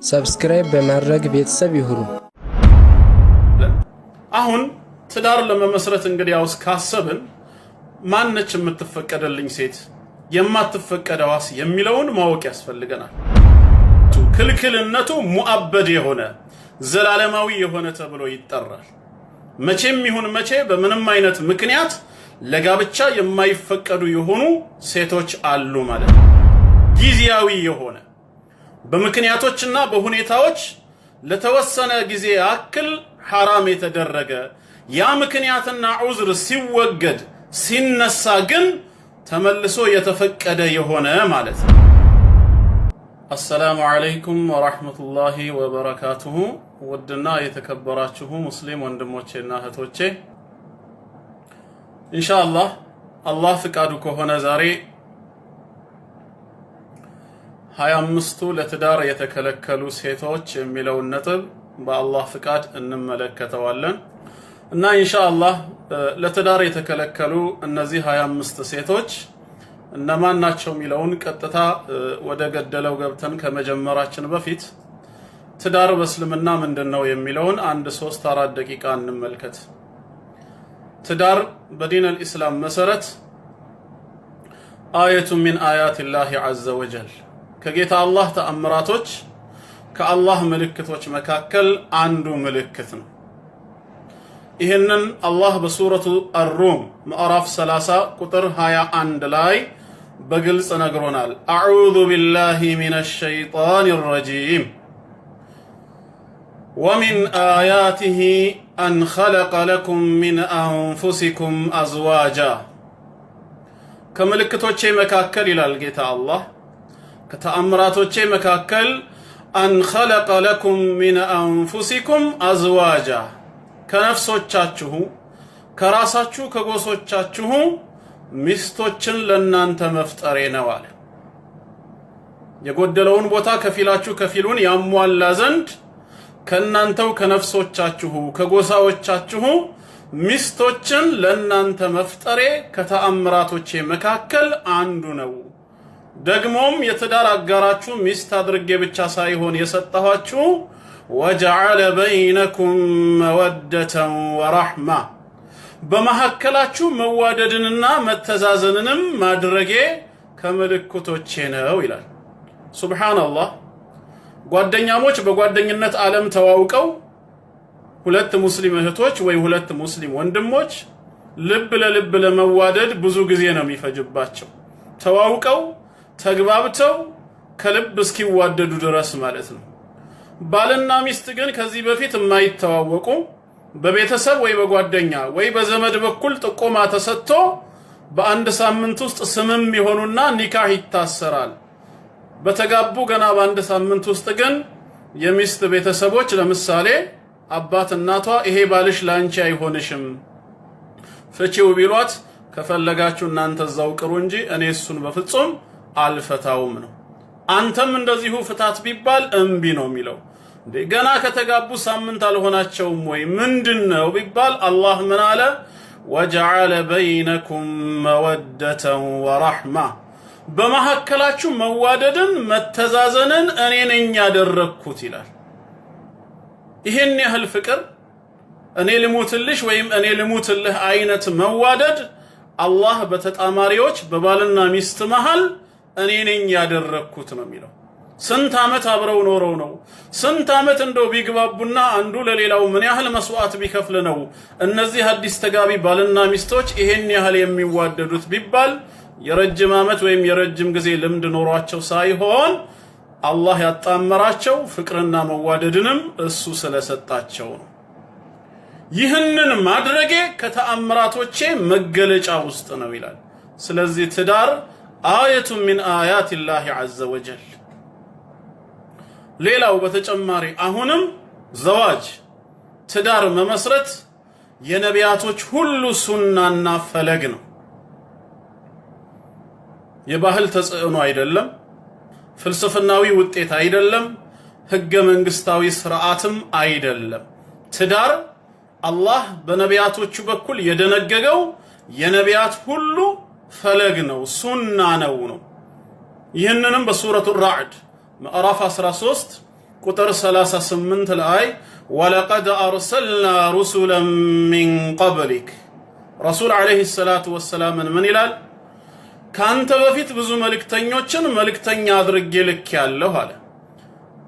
ሰብስክራይብ በማድረግ ቤተሰብ ይሁኑ። አሁን ትዳር ለመመስረት እንግዲያውስ ካሰብን ማነች የምትፈቀደልኝ ሴት የማትፈቀደዋስ የሚለውን ማወቅ ያስፈልገናል። ክልክልነቱ ሙአበድ የሆነ ዘላለማዊ የሆነ ተብሎ ይጠራል። መቼም ይሁን መቼ በምንም አይነት ምክንያት ለጋብቻ የማይፈቀዱ የሆኑ ሴቶች አሉ ማለት ነው። ጊዜያዊ የሆነ በምክንያቶችና በሁኔታዎች ለተወሰነ ጊዜ ያክል ሐራም የተደረገ ያ ምክንያትና ዑዝር ሲወገድ ሲነሳ ግን ተመልሶ የተፈቀደ የሆነ ማለት ነው። አሰላሙ አለይኩም ወራህመቱላሂ ወበረካቱሁ። ውድና የተከበራችሁ ሙስሊም ወንድሞቼና እህቶቼ ኢንሻአላህ አላህ ፍቃዱ ከሆነ ዛሬ 25ቱ ለትዳር የተከለከሉ ሴቶች የሚለውን ነጥብ በአላህ ፍቃድ እንመለከተዋለን እና ኢንሻአላህ ለትዳር የተከለከሉ እነዚህ 25 ሴቶች እነማን ናቸው የሚለውን ቀጥታ ወደ ገደለው ገብተን ከመጀመራችን በፊት ትዳር በእስልምና ምንድነው የሚለውን 1-3-4 ደቂቃ እንመልከት። ትዳር በዲን አልኢስላም መሰረት አየቱ ሚን አያቲላሂ ዐዘ ወጀል ከጌታ አላህ ተአምራቶች ከአላህ ምልክቶች መካከል አንዱ ምልክት ነው። ይሄንን አላህ በሱረቱ አሩም ምዕራፍ 30 ቁጥር 21 ላይ በግልጽ ነግሮናል። አዑዙ ቢላሂ ሚነሽ ሸይጣኒር ረጂም ወሚን አያቲሂ አን ኸለቀ ለኩም ሚን አንፉሲኩም አዝዋጃ ከምልክቶቼ መካከል ይላል ጌታ አላህ ከተአምራቶቼ መካከል አን ኸለቀ ለኩም ሚን አንፉሲኩም አዝዋጃ ከነፍሶቻችሁ ከራሳችሁ ከጎሶቻችሁ ሚስቶችን ለናንተ መፍጠሬ ነው አለ። የጎደለውን ቦታ ከፊላችሁ ከፊሉን ያሟላ ዘንድ ከናንተው ከነፍሶቻችሁ ከጎሳዎቻችሁ ሚስቶችን ለናንተ መፍጠሬ ከተአምራቶቼ መካከል አንዱ ነው። ደግሞም የትዳር አጋራችሁ ሚስት አድርጌ ብቻ ሳይሆን የሰጠኋችሁ ወጀዐለ በይነኩም መወደተን ወረሕማ በመካከላችሁ መዋደድንና መተዛዘንንም ማድረጌ ከምልክቶቼ ነው ይላል። ሱብሃንአላህ። ጓደኛሞች በጓደኝነት ዓለም ተዋውቀው ሁለት ሙስሊም እህቶች ወይ ሁለት ሙስሊም ወንድሞች ልብ ለልብ ለመዋደድ ብዙ ጊዜ ነው የሚፈጅባቸው። ተዋውቀው ተግባብተው ከልብ እስኪዋደዱ ድረስ ማለት ነው። ባልና ሚስት ግን ከዚህ በፊት የማይተዋወቁ በቤተሰብ ወይ በጓደኛ ወይ በዘመድ በኩል ጥቆማ ተሰጥቶ በአንድ ሳምንት ውስጥ ስምም ይሆኑና ኒካህ ይታሰራል። በተጋቡ ገና በአንድ ሳምንት ውስጥ ግን የሚስት ቤተሰቦች ለምሳሌ አባት እናቷ ይሄ ባልሽ ላንቺ አይሆንሽም ፍቺው ቢሏት ከፈለጋችሁ እናንተ እዛው ቅሩ እንጂ እኔ እሱን በፍጹም አልፈታውም ነው። አንተም እንደዚሁ ፍታት ቢባል እምቢ ነው የሚለው። ገና ከተጋቡ ሳምንት አልሆናቸውም ወይ ምንድነው ቢባል አላህ ምን አለ? ወጀዐለ በይነኩም መወደተን ወረሕማ በመካከላችሁ መዋደድን መተዛዘንን እኔ ነኝ ያደረኩት ይላል። ይሄን ያህል ፍቅር እኔ ልሙትልሽ ወይም እኔ ልሙትልህ አይነት መዋደድ አላህ በተጣማሪዎች በባልና ሚስት መሃል እኔ ነኝ ያደረኩት ነው የሚለው። ስንት ዓመት አብረው ኖረው ነው ስንት ዓመት እንደው ቢግባቡና አንዱ ለሌላው ምን ያህል መስዋዕት ቢከፍል ነው እነዚህ አዲስ ተጋቢ ባልና ሚስቶች ይሄን ያህል የሚዋደዱት ቢባል የረጅም ዓመት ወይም የረጅም ጊዜ ልምድ ኖሯቸው ሳይሆን አላህ ያጣመራቸው ፍቅርና መዋደድንም እሱ ስለሰጣቸው ነው። ይህንን ማድረጌ ከተአምራቶቼ መገለጫ ውስጥ ነው ይላል። ስለዚህ ትዳር አየቱ ሚን አያቲላሂ ዐዘ ወጀል። ሌላው በተጨማሪ አሁንም ዘዋጅ ትዳር መመስረት የነቢያቶች ሁሉ ሱናና ፈለግ ነው። የባህል ተጽዕኖ አይደለም፣ ፍልስፍናዊ ውጤት አይደለም፣ ህገ መንግስታዊ ስርዓትም አይደለም። ትዳር አላህ በነቢያቶቹ በኩል የደነገገው የነቢያት ሁሉ ፈለግ ነው ሱና ነው ነው። ይህንንም በሱረቱ ራዕድ ምዕራፍ 13 ቁጥር 38 ላይ ወለቀድ አርሰልና ሩሱለን ሚን ቀብሊክ ረሱል ዓለይሂ ሰላቱ ወሰላምን ምን ይላል? ካንተ በፊት ብዙ መልእክተኞችን መልእክተኛ አድርጌ ልኬያለሁ አለ።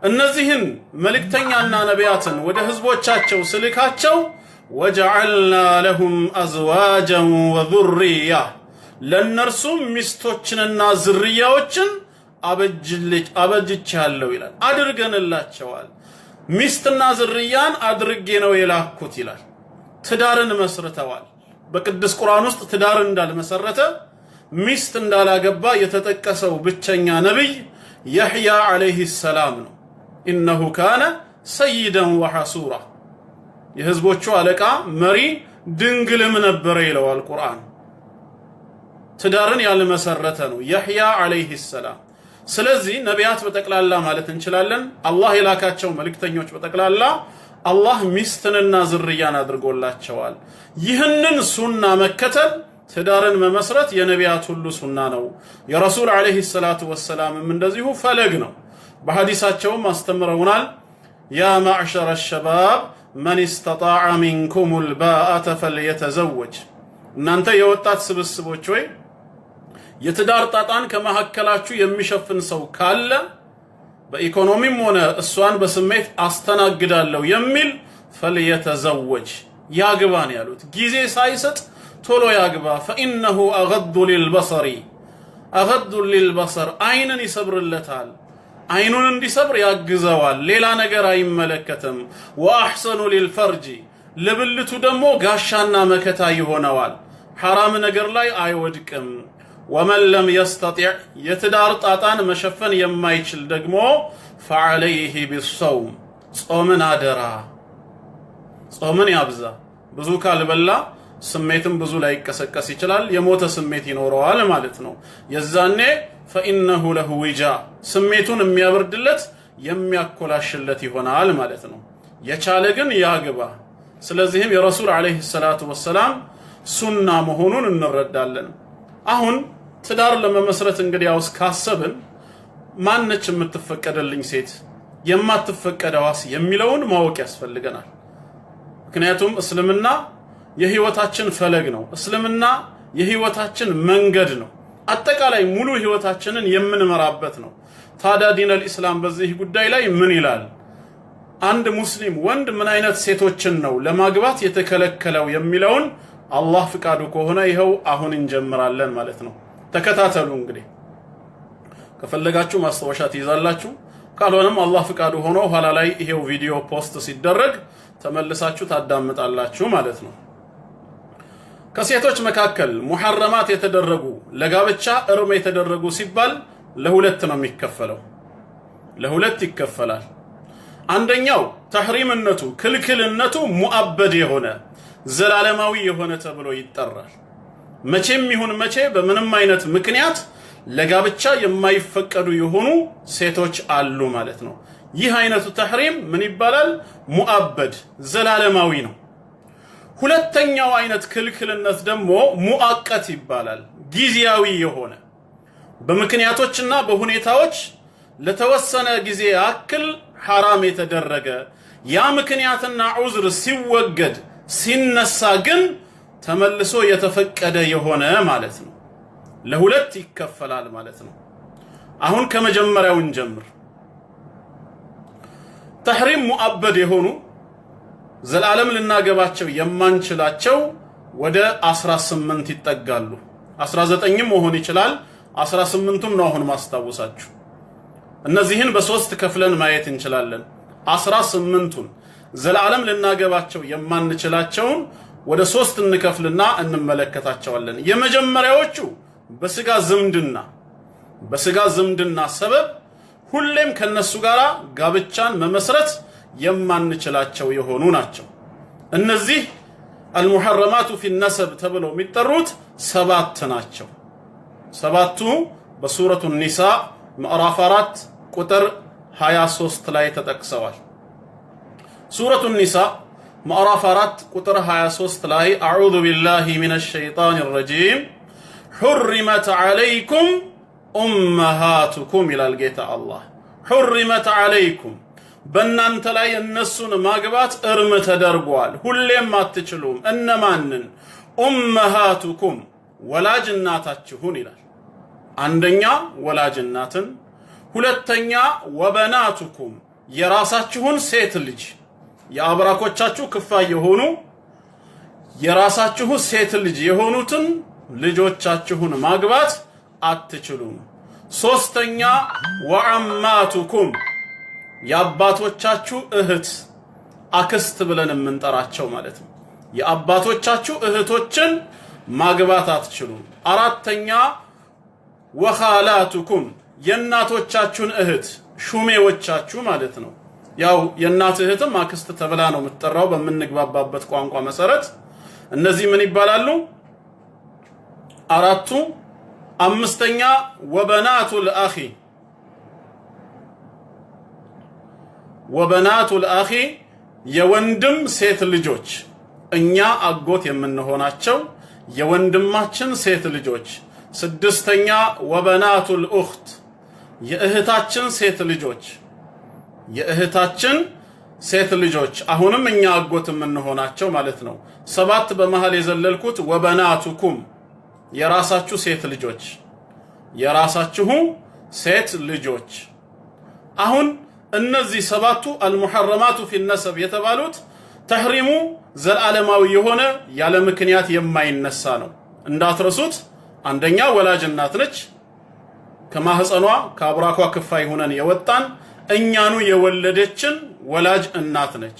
እነዚህን መልእክተኛና ነቢያትን ወደ ህዝቦቻቸው ስልካቸው ወጀዐልና ለሁም አዝዋጀን ወዙርያ ለእነርሱም ሚስቶችንና ዝርያዎችን አበጅቻለሁ ይላል። አድርገንላቸዋል። ሚስትና ዝርያን አድርጌ ነው የላኩት ይላል። ትዳርን መስርተዋል። በቅዱስ ቁርአን ውስጥ ትዳር እንዳልመሰረተ ሚስት እንዳላገባ የተጠቀሰው ብቸኛ ነብይ የሕያ ዓለይሂ ሰላም ነው። ኢነሁ ካነ ሰይደን ወሐሱራ የህዝቦቹ አለቃ መሪ ድንግልም ነበረ ይለዋል ቁርአን። ትዳርን ያልመሰረተ ነው የሕያ ዓለይሂ ሰላም። ስለዚህ ነቢያት በጠቅላላ ማለት እንችላለን አላህ የላካቸው መልእክተኞች በጠቅላላ አላህ ሚስትንና ዝርያን አድርጎላቸዋል። ይህንን ሱና መከተል ትዳርን መመስረት የነቢያት ሁሉ ሱና ነው። የረሱል ዓለይሂ ሰላቱ ወሰላምም እንደዚሁ ፈለግ ነው። በሐዲሳቸውም አስተምረውናል። ያ ማዕሸረ ሸባብ መን ኢስተጣዐ ሚንኩሙል ባአተ ፈልየተዘወጅ እናንተ የወጣት ስብስቦች ወይ የትዳር ጣጣን ከመሐከላችሁ የሚሸፍን ሰው ካለ በኢኮኖሚም ሆነ እሷን በስሜት አስተናግዳለሁ የሚል ፈልየተዘወጅ ያግባን ያሉት ጊዜ ሳይሰጥ ቶሎ ያግባ። ፈኢነሁ አገዱ ሊልበሰር አይንን ይሰብርለታል። አይኑን እንዲሰብር ያግዘዋል። ሌላ ነገር አይመለከትም። ወአሕሰኑ ሊልፈርጂ ለብልቱ ደግሞ ጋሻና መከታ ይሆነዋል። ሐራም ነገር ላይ አይወድቅም። ወመን ለም የስተጢዕ የትዳር ጣጣን መሸፈን የማይችል ደግሞ ፈዐለይሂ ቢሰውም ጾምን አደራ፣ ጾምን ያብዛ። ብዙ ካልበላ ስሜትም ብዙ ላይ ይቀሰቀስ ይችላል። የሞተ ስሜት ይኖረዋል ማለት ነው። የዛኔ ፈኢነሁ ለሁ ዊጃ ስሜቱን የሚያበርድለት የሚያኮላሽለት ይሆናል ማለት ነው። የቻለ ግን ያግባ። ስለዚህም የረሱል ዓለይሂ ሰላቱ ወሰላም ሱና መሆኑን እንረዳለን። አሁን ትዳር ለመመስረት እንግዲህ ያውስ ካሰብን ማነች የምትፈቀደልኝ ሴት የማትፈቀደዋስ የሚለውን ማወቅ ያስፈልገናል። ምክንያቱም እስልምና የህይወታችን ፈለግ ነው። እስልምና የህይወታችን መንገድ ነው። አጠቃላይ ሙሉ ህይወታችንን የምንመራበት ነው። ታዲያ ዲነል ኢስላም በዚህ ጉዳይ ላይ ምን ይላል? አንድ ሙስሊም ወንድ ምን አይነት ሴቶችን ነው ለማግባት የተከለከለው የሚለውን አላህ ፍቃዱ ከሆነ ይኸው አሁን እንጀምራለን ማለት ነው። ተከታተሉ። እንግዲህ ከፈለጋችሁ ማስታወሻ ትይዛላችሁ፣ ካልሆነም አላህ ፍቃዱ ሆኖ ኋላ ላይ ይሄው ቪዲዮ ፖስት ሲደረግ ተመልሳችሁ ታዳምጣላችሁ ማለት ነው። ከሴቶች መካከል ሙሐረማት የተደረጉ ለጋብቻ እርም የተደረጉ ሲባል ለሁለት ነው የሚከፈለው። ለሁለት ይከፈላል። አንደኛው ተሕሪምነቱ ክልክልነቱ ሙአበድ የሆነ ዘላለማዊ የሆነ ተብሎ ይጠራል። መቼም ይሁን መቼ በምንም አይነት ምክንያት ለጋብቻ የማይፈቀዱ የሆኑ ሴቶች አሉ ማለት ነው። ይህ አይነቱ ተሕሪም ምን ይባላል? ሙአበድ ዘላለማዊ ነው። ሁለተኛው አይነት ክልክልነት ደግሞ ሙአቀት ይባላል። ጊዜያዊ የሆነ በምክንያቶችና በሁኔታዎች ለተወሰነ ጊዜ ያክል ሐራም የተደረገ ያ ምክንያትና ዑዝር ሲወገድ ሲነሳ ግን ተመልሶ የተፈቀደ የሆነ ማለት ነው። ለሁለት ይከፈላል ማለት ነው። አሁን ከመጀመሪያው እንጀምር። ተሕሪም ሙአበድ የሆኑ ዘላለም ልናገባቸው የማንችላቸው ወደ 18 ይጠጋሉ። 19ም መሆን ይችላል። 18ቱም ነው አሁን ማስታወሳችሁ። እነዚህን በሶስት ከፍለን ማየት እንችላለን። 18ቱን ዘላለም ልናገባቸው የማንችላቸውን ወደ ሶስት እንከፍልና እንመለከታቸዋለን። የመጀመሪያዎቹ በስጋ ዝምድና ሰበብ ሁሌም ከነሱ ጋር ጋብቻን መመስረት የማንችላቸው የሆኑ ናቸው። እነዚህ አልሙሐረማቱ ፊ ነሰብ ተብለው የሚጠሩት 7 ናቸው። 7ቱ በሱረቱ ኒሳ ምዕራፍ 4 ቁጥር 23 ላይ ተጠቅሰዋል። ሱረቱ ኒሳ ምዕራፍ 4 ቁጥር 23 ላይ አዑዙ ቢላሂ ሚነሽ ሸይጣኒር ረጂም حرمت عليكم أمهاتكم إلى الجيت الله حرمت عليكم በእናንተ ላይ እነሱን ማግባት እርም ተደርጓል ሁሌም አትችሉም እነማንን ኡመሃቱኩም ወላጅ እናታችሁን ይላል አንደኛ ወላጅ እናትን ሁለተኛ ወበናቱኩም የራሳችሁን ሴት ልጅ የአብራኮቻችሁ ክፋይ የሆኑ የራሳችሁ ሴት ልጅ የሆኑትን ልጆቻችሁን ማግባት አትችሉም ሶስተኛ ወአማቱኩም የአባቶቻችሁ እህት አክስት ብለን የምንጠራቸው ማለት ነው የአባቶቻችሁ እህቶችን ማግባት አትችሉም አራተኛ ወኻላቱኩም የእናቶቻችሁን እህት ሹሜዎቻችሁ ማለት ነው ያው የእናት እህትም አክስት ተብላ ነው የምትጠራው በመንግባባበት ቋንቋ መሰረት እነዚህ ምን ይባላሉ አራቱ አምስተኛ ወበናቱል አኺ ወበናቱል አኺ የወንድም ሴት ልጆች እኛ አጎት የምንሆናቸው የወንድማችን ሴት ልጆች ስድስተኛ ወበናቱል ኡኽት የእህታችን ሴት ልጆች የእህታችን ሴት ልጆች አሁንም እኛ አጎት የምንሆናቸው ማለት ነው ሰባት በመሃል የዘለልኩት ወበናቱኩም የራሳችሁ ሴት ልጆች የራሳችሁ ሴት ልጆች አሁን እነዚህ ሰባቱ አልሙሐረማቱ ፊ ነሰብ የተባሉት ተህሪሙ ዘላለማዊ የሆነ ያለ ምክንያት የማይነሳ ነው እንዳትረሱት አንደኛ ወላጅ እናት ነች ከማህፀኗ ከአብራኳ ክፋይ ሆነን የወጣን እኛኑ የወለደችን ወላጅ እናት ነች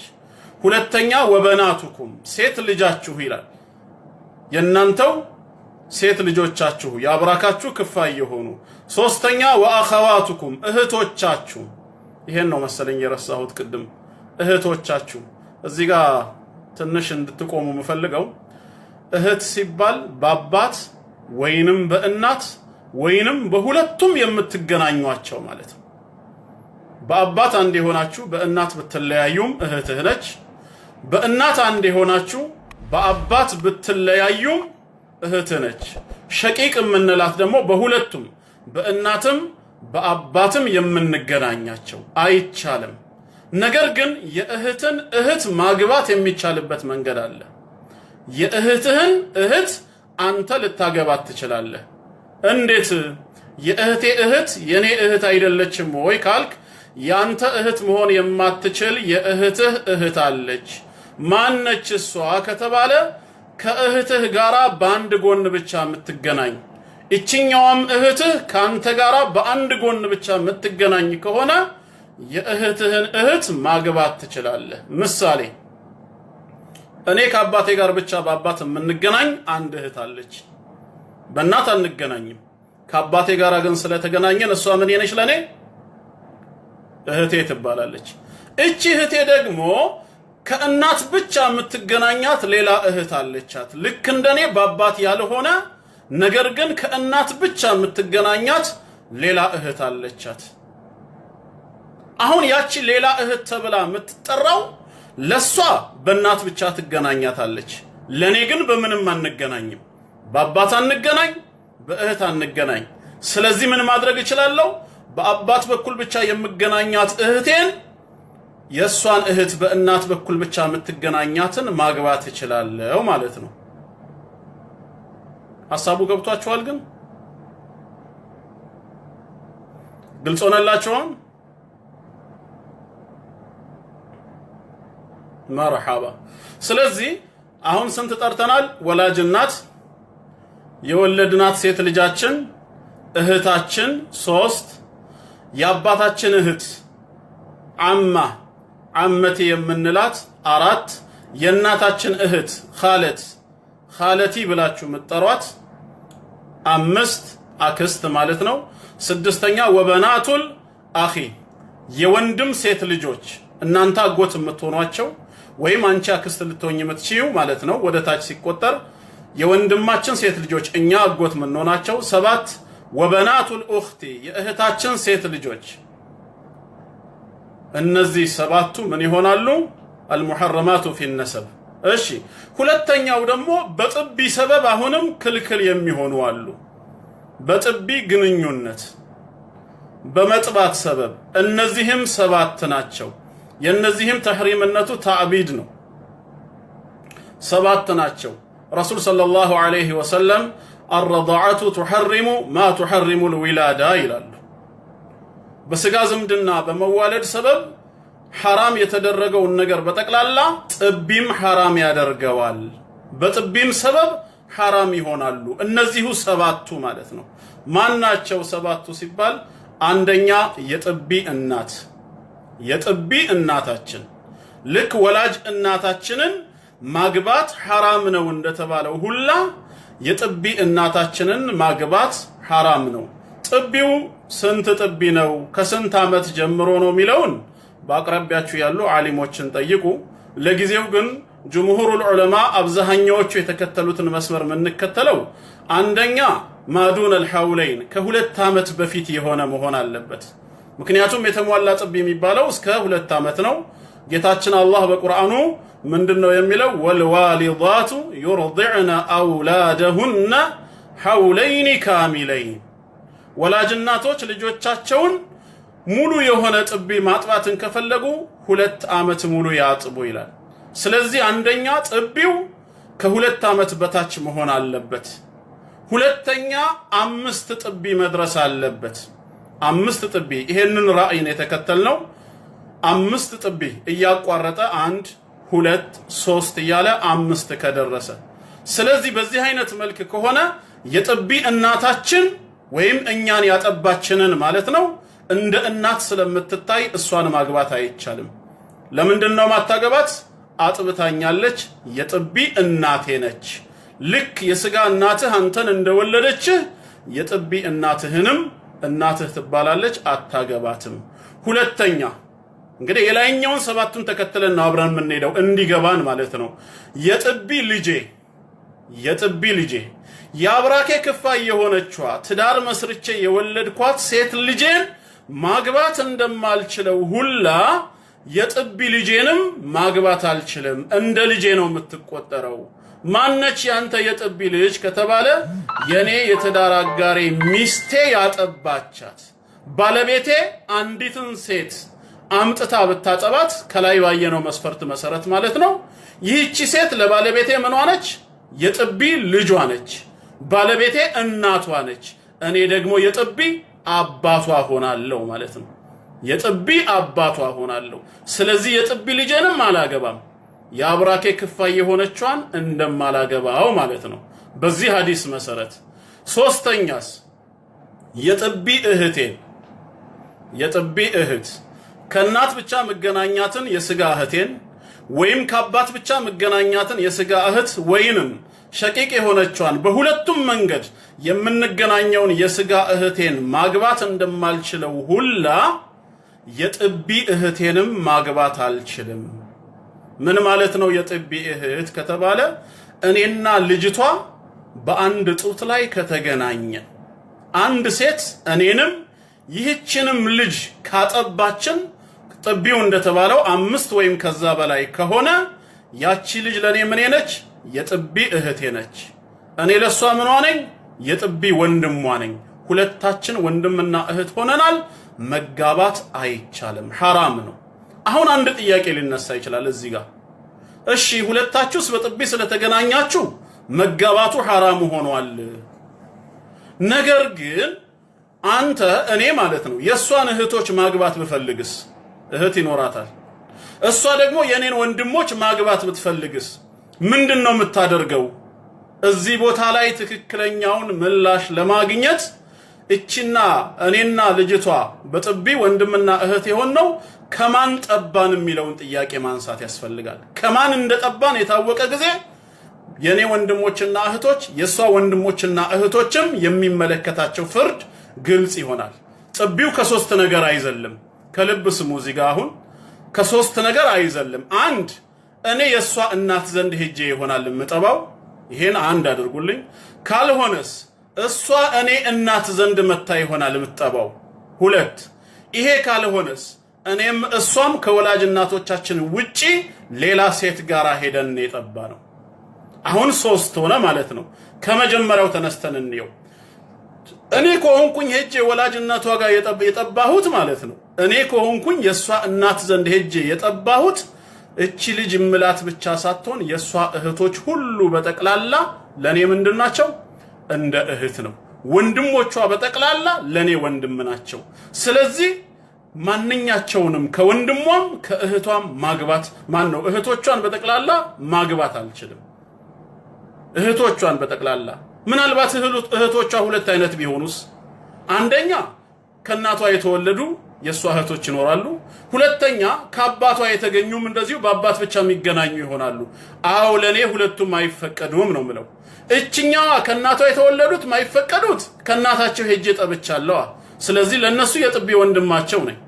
ሁለተኛ ወበናቱኩም ሴት ልጃችሁ ይላል የናንተው ሴት ልጆቻችሁ ያብራካችሁ ክፋይ የሆኑ ሶስተኛ ወአኸዋቱኩም እህቶቻችሁ ይሄን ነው መሰለኝ የረሳሁት ቅድም እህቶቻችሁ እዚህ ጋር ትንሽ እንድትቆሙ መፈልገው እህት ሲባል በአባት ወይንም በእናት ወይንም በሁለቱም የምትገናኙአቸው ማለት ነው በአባት አንድ የሆናችሁ በእናት ብትለያዩም እህትህ ነች በእናት አንድ የሆናችሁ በአባት ብትለያዩም እህትህ ነች ሸቂቅ የምንላት ደግሞ በሁለቱም በእናትም በአባትም የምንገናኛቸው አይቻልም ነገር ግን የእህትን እህት ማግባት የሚቻልበት መንገድ አለ የእህትህን እህት አንተ ልታገባት ትችላለህ እንዴት የእህቴ እህት የኔ እህት አይደለችም ወይ ካልክ ያንተ እህት መሆን የማትችል የእህትህ እህት አለች ማነች እሷ ከተባለ ከእህትህ ጋራ በአንድ ጎን ብቻ የምትገናኝ እቺኛውም እህትህ ካንተ ጋራ በአንድ ጎን ብቻ የምትገናኝ ከሆነ የእህትህን እህት ማግባት ትችላለህ ምሳሌ እኔ ከአባቴ ጋር ብቻ በአባት የምንገናኝ አንድ እህት አለች በእናት አንገናኝም ከአባቴ ጋር ግን ስለተገናኘን እሷ ምን የነሽ ለኔ እህቴ ትባላለች እቺ እህቴ ደግሞ ከእናት ብቻ የምትገናኛት ሌላ እህት አለቻት ልክ እንደኔ በአባት ያልሆነ ነገር ግን ከእናት ብቻ የምትገናኛት ሌላ እህት አለቻት አሁን ያቺ ሌላ እህት ተብላ የምትጠራው ለሷ በእናት ብቻ ትገናኛታለች ለኔ ግን በምንም አንገናኝም በአባት አንገናኝ በእህት አንገናኝ ስለዚህ ምን ማድረግ እችላለሁ በአባት በኩል ብቻ የምገናኛት እህቴን የሷን እህት በእናት በኩል ብቻ የምትገናኛትን ማግባት እችላለሁ ማለት ነው ሐሳቡ ገብቷችኋል ግን ግልጽ ሆነላችሁ መርሐባ ስለዚህ አሁን ስንት ጠርተናል ወላጅ እናት የወለድናት ሴት ልጃችን እህታችን 3 የአባታችን እህት አማ አመቲ የምንላት 4 የእናታችን እህት ኻለቲ ብላችሁ መጠሯት 5 አክስት ማለት ነው 6ኛ ወበናቱል አኺ የወንድም ሴት ልጆች እናንተ አጎት የምትሆኗቸው ወይም አንቺ አክስት ልትሆኚ የምትችዩ ማለት ነው ወደ ታች ሲቆጠር የወንድማችን ሴት ልጆች እኛ አጎት ምንሆናቸው 7 ወበናቱል ኡኽቲ የእህታችን ሴት ልጆች እነዚህ 7ቱ ምን ይሆናሉ አልሙሐረማቱ ፊ ነሰብ እሺ ሁለተኛው ደግሞ በጥቢ ሰበብ አሁንም ክልክል የሚሆኑ አሉ በጥቢ ግንኙነት በመጥባት ሰበብ እነዚህም 7 ናቸው። የነዚህም ተህሪምነቱ ተዕቢድ ነው። 7 ናቸው። ረሱል ሰለላሁ ዐለይሂ ወሰለም الرضاعة تحرم ما تحرم الولادة ይላሉ። በስጋ ዝምድና በመዋለድ ሰበብ ሐራም የተደረገውን ነገር በጠቅላላ ጥቢም ሐራም ያደርገዋል። በጥቢም ሰበብ ሐራም ይሆናሉ። እነዚሁ 7ቱ ማለት ነው። ማናቸው 7ቱ ሲባል አንደኛ የጥቢ እናት፣ የጥቢ እናታችን ልክ ወላጅ እናታችንን ማግባት ሐራም ነው እንደተባለው ሁላ የጥቢ እናታችንን ማግባት ሐራም ነው። ጥቢው ስንት ጥቢ ነው? ከስንት ዓመት ጀምሮ ነው የሚለውን በአቅራቢያችሁ ያሉ ዓሊሞችን ጠይቁ። ለጊዜው ግን ጅምሁሩል ዑለማ አብዛኛዎቹ የተከተሉትን መስመር የምንከተለው አንደኛ ማዱነል ሐውለይን ከ2 ዓመት በፊት የሆነ መሆን አለበት። ምክንያቱም የተሟላ ጥቢ የሚባለው እስከ 2 ዓመት ነው። ጌታችን አላህ በቁርአኑ ምንድነው የሚለው? ወልዋሊዳቱ ዩርዲዕነ አውላደሁነ ሐውለይን ካሚለይን፣ ወላጅ እናቶች ልጆቻቸውን ሙሉ የሆነ ጥቢ ማጥባትን ከፈለጉ 2 ዓመት ሙሉ ያጥቡ ይላል። ስለዚህ አንደኛ ጥቢው ከ2 ዓመት በታች መሆን አለበት። ሁለተኛ 5 ጥቢ መድረስ አለበት። 5 ጥቢ፣ ይሄንን ራእይ ነው የተከተልነው። 5 ጥቢ እያቋረጠ 1 2 3 እያለ 5 ከደረሰ፣ ስለዚህ በዚህ አይነት መልክ ከሆነ የጥቢ እናታችን ወይም እኛን ያጠባችንን ማለት ነው እንደ እናት ስለምትታይ እሷን ማግባት አይቻልም። ለምንድነው ማታገባት? አጥብታኛለች፣ የጥቢ እናቴ ነች። ልክ የስጋ እናትህ አንተን እንደወለደችህ የጥቢ እናትህንም እናትህ ትባላለች፣ አታገባትም። ሁለተኛ እንግዲህ የላይኛውን 7ቱን ተከትለን ነው አብረን የምንሄደው እንዲገባን ማለት ነው። የጥቢ ልጄ የአብራኬ ክፋይ የሆነችዋ ትዳር መስርቼ የወለድኳት ሴት ልጄን ማግባት እንደማልችለው ሁላ የጥቢ ልጄንም ማግባት አልችልም። እንደ ልጄ ነው የምትቆጠረው። ማነች ያንተ የጥቢ ልጅ ከተባለ የኔ የትዳር አጋሬ ሚስቴ ያጠባቻት ባለቤቴ አንዲትን ሴት አምጥታ ብታጠባት ከላይ ባየነው መስፈርት መሰረት ማለት ነው። ይህቺ ሴት ለባለቤቴ ምኗ ነች? የጥቢ ልጇ ነች። ባለቤቴ እናቷ ነች። እኔ ደግሞ የጥቢ አባቷ ሆናለሁ ማለት ነው። የጥቢ አባቷ ሆናለሁ። ስለዚህ የጥቢ ልጄንም አላገባም፣ የአብራኬ ክፋይ የሆነቿን እንደማላገባው ማለት ነው በዚህ ሐዲስ መሰረት። ሶስተኛስ የጥቢ እህቴን፣ የጥቢ እህት ከእናት ብቻ መገናኛትን የስጋ እህቴን ወይም ከአባት ብቻ መገናኛትን የስጋ እህት ወይንም ሸቂቅ የሆነቿን በሁለቱም መንገድ የምንገናኘውን የስጋ እህቴን ማግባት እንደማልችለው ሁላ የጥቢ እህቴንም ማግባት አልችልም። ምን ማለት ነው የጥቢ እህት ከተባለ? እኔና ልጅቷ በአንድ ጡት ላይ ከተገናኘ አንድ ሴት እኔንም ይህችንም ልጅ ካጠባችን ጥቢው እንደተባለው 5 ወይም ከዛ በላይ ከሆነ ያቺ ልጅ ለኔ ምን ነች? የጥቢ እህቴ ነች። እኔ ለሷ ምኗ ነኝ? የጥቢ ወንድሟ ነኝ። ሁለታችን ወንድምና እህት ሆነናል። መጋባት አይቻልም፣ ሐራም ነው። አሁን አንድ ጥያቄ ሊነሳ ይችላል እዚህ ጋር። እሺ ሁለታችሁስ በጥቢ ስለተገናኛችሁ መጋባቱ ሐራም ሆኗል። ነገር ግን አንተ እኔ ማለት ነው የሷን እህቶች ማግባት ብፈልግስ? እህት ይኖራታል። እሷ ደግሞ የኔን ወንድሞች ማግባት ብትፈልግስ ምንድነው የምታደርገው? እዚህ ቦታ ላይ ትክክለኛውን ምላሽ ለማግኘት እቺና እኔና ልጅቷ በጥቢ ወንድምና እህት የሆነው ከማን ጠባን የሚለውን ጥያቄ ማንሳት ያስፈልጋል። ከማን እንደጠባን የታወቀ ጊዜ የኔ ወንድሞችና እህቶች የሷ ወንድሞችና እህቶችም የሚመለከታቸው ፍርድ ግልጽ ይሆናል። ጥቢው ከ3 ነገር አይዘልም። ከልብ ስሙ እዚህ ጋር አሁን ከ3 ነገር አይዘልም። አንድ እኔ የሷ እናት ዘንድ ሄጄ ይሆናል የምጠባው፣ ይሄን አንድ አድርጉልኝ። ካልሆነስ እሷ እኔ እናት ዘንድ መታ ይሆናል የምጠባው። 2 ይሄ ካልሆነስ እኔም እሷም ከወላጅ እናቶቻችን ውጪ ሌላ ሴት ጋር ሄደን የጠባ ነው። አሁን 3 ሆነ ማለት ነው። ከመጀመሪያው ተነስተን እንየው። እኔ ከሆንኩኝ ሄጄ ወላጅ እናቷ ጋር የጠባሁት ማለት ነው። እኔ ከሆንኩኝ የሷ እናት ዘንድ ሄጄ የጠባሁት እቺ ልጅ ምላት ብቻ ሳትሆን የሷ እህቶች ሁሉ በጠቅላላ ለኔ ምንድናቸው? እንደ እህት ነው። ወንድሞቿ በጠቅላላ ለኔ ወንድም ናቸው። ስለዚህ ማንኛቸውንም ከወንድሟም ከእህቷም ማግባት ነው እህቶቿን በጠቅላላ ማግባት አልችልም። እህቶቿን በጠቅላላ ምናልባት እህቶቿ ሁለት አይነት ቢሆኑስ? አንደኛ ከእናቷ የተወለዱ የሷ እህቶች ይኖራሉ። ሁለተኛ ከአባቷ የተገኙም እንደዚሁ በአባት ብቻ የሚገናኙ ይሆናሉ። አው ለኔ ሁለቱም አይፈቀዱም ነው ምለው። እችኛዋ ከእናቷ የተወለዱት ማይፈቀዱት ከእናታቸው ሄጄ ጠብቻለሁ። ስለዚህ ለነሱ የጥቢ ወንድማቸው ነኝ።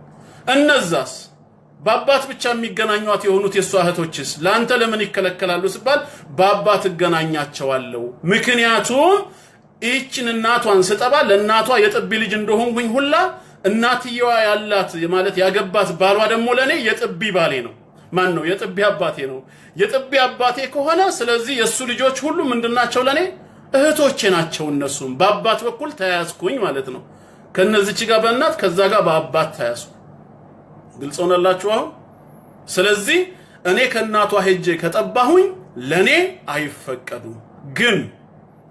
እነዛስ በአባት ብቻ የሚገናኙት የሆኑት የሷ እህቶችስ ላንተ ለምን ይከለከላሉ ሲባል በአባት እገናኛቸዋለሁ። ምክንያቱም እቺን እናቷን ስጠባ ለእናቷ የጥቢ ልጅ እንደሆንኩኝ ሁላ እናትየዋ ያላት ማለት ያገባት ባሏ ደግሞ ለኔ የጥቢ ባሌ ነው። ማን ነው? የጥቢ አባቴ ነው። የጥቢ አባቴ ከሆነ ስለዚህ የሱ ልጆች ሁሉ ምንድናቸው? ለኔ እህቶቼ ናቸው። እነሱም በአባት በኩል ተያያዝኩኝ ማለት ነው። ከነዚህች ጋር በእናት ከዛ ጋር በአባት ተያያዝኩ። ግልጽ ሆነላችሁ አሁን? ስለዚህ እኔ ከእናቷ ሄጄ ከጠባሁኝ ለኔ አይፈቀዱም። ግን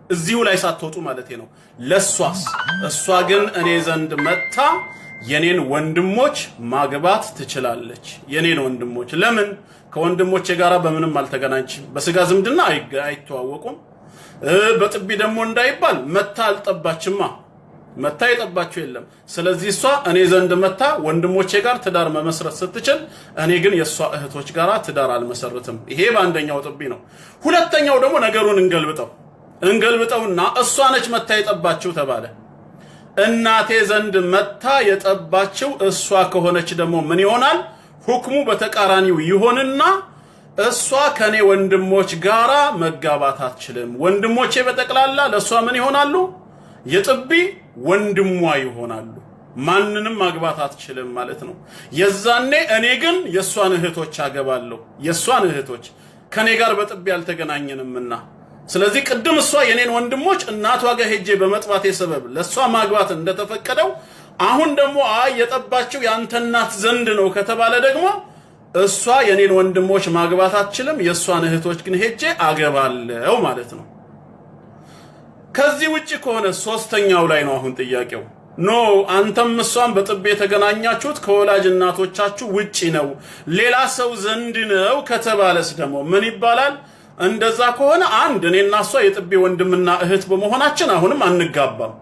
እዚሁ ላይ ሳትወጡ ማለት ነው ለሷስ እሷ ግን እኔ ዘንድ መጣ የኔን ወንድሞች ማግባት ትችላለች። የኔን ወንድሞች ለምን? ከወንድሞቼ ጋራ በምንም አልተገናኘችም። በስጋ ዝምድና አይተዋወቁም። በጥቢ ደግሞ እንዳይባል መታ አልጠባችማ። መታ የጠባችሁ የለም። ስለዚህ እሷ እኔ ዘንድ መታ ወንድሞቼ ጋር ትዳር መመስረት ስትችል እኔ ግን የሷ እህቶች ጋራ ትዳር አልመሰርትም። ይሄ በአንደኛው ጥቢ ነው። ሁለተኛው ደግሞ ነገሩን እንገልብጠውና እሷ ነች መታ የጠባችው ተባለ። እናቴ ዘንድ መታ የጠባችው እሷ ከሆነች ደግሞ ምን ይሆናል? ሁክሙ በተቃራኒው ይሆንና እሷ ከኔ ወንድሞች ጋራ መጋባት አትችልም። ወንድሞቼ በጠቅላላ ለሷ ምን ይሆናሉ? የጥቢ ወንድሟ ይሆናሉ። ማንንም ማግባት አትችልም ማለት ነው። የዛኔ እኔ ግን የሷን እህቶች አገባለሁ። የሷን እህቶች ከኔ ጋር በጥቢ አልተገናኘንምና ስለዚህ ቅድም እሷ የኔን ወንድሞች እናቷ ጋር ሄጄ በመጥባቴ ሰበብ ለሷ ማግባት እንደተፈቀደው አሁን ደግሞ የጠባችው ያንተ እናት ዘንድ ነው ከተባለ ደግሞ እሷ የኔን ወንድሞች ማግባት አትችልም። የሷን እህቶች ግን ሄጄ አገባለሁ ማለት ነው። ከዚህ ውጪ ከሆነ ሶስተኛው ላይ ነው አሁን ጥያቄው። ኖ አንተም እሷም በጥቢ የተገናኛችሁት ከወላጅ እናቶቻችሁ ውጪ ነው ሌላ ሰው ዘንድ ነው ከተባለስ ደግሞ ምን ይባላል? እንደዛ ከሆነ አንድ እኔና እሷ የጥቢ ወንድምና እህት በመሆናችን አሁንም አንጋባም።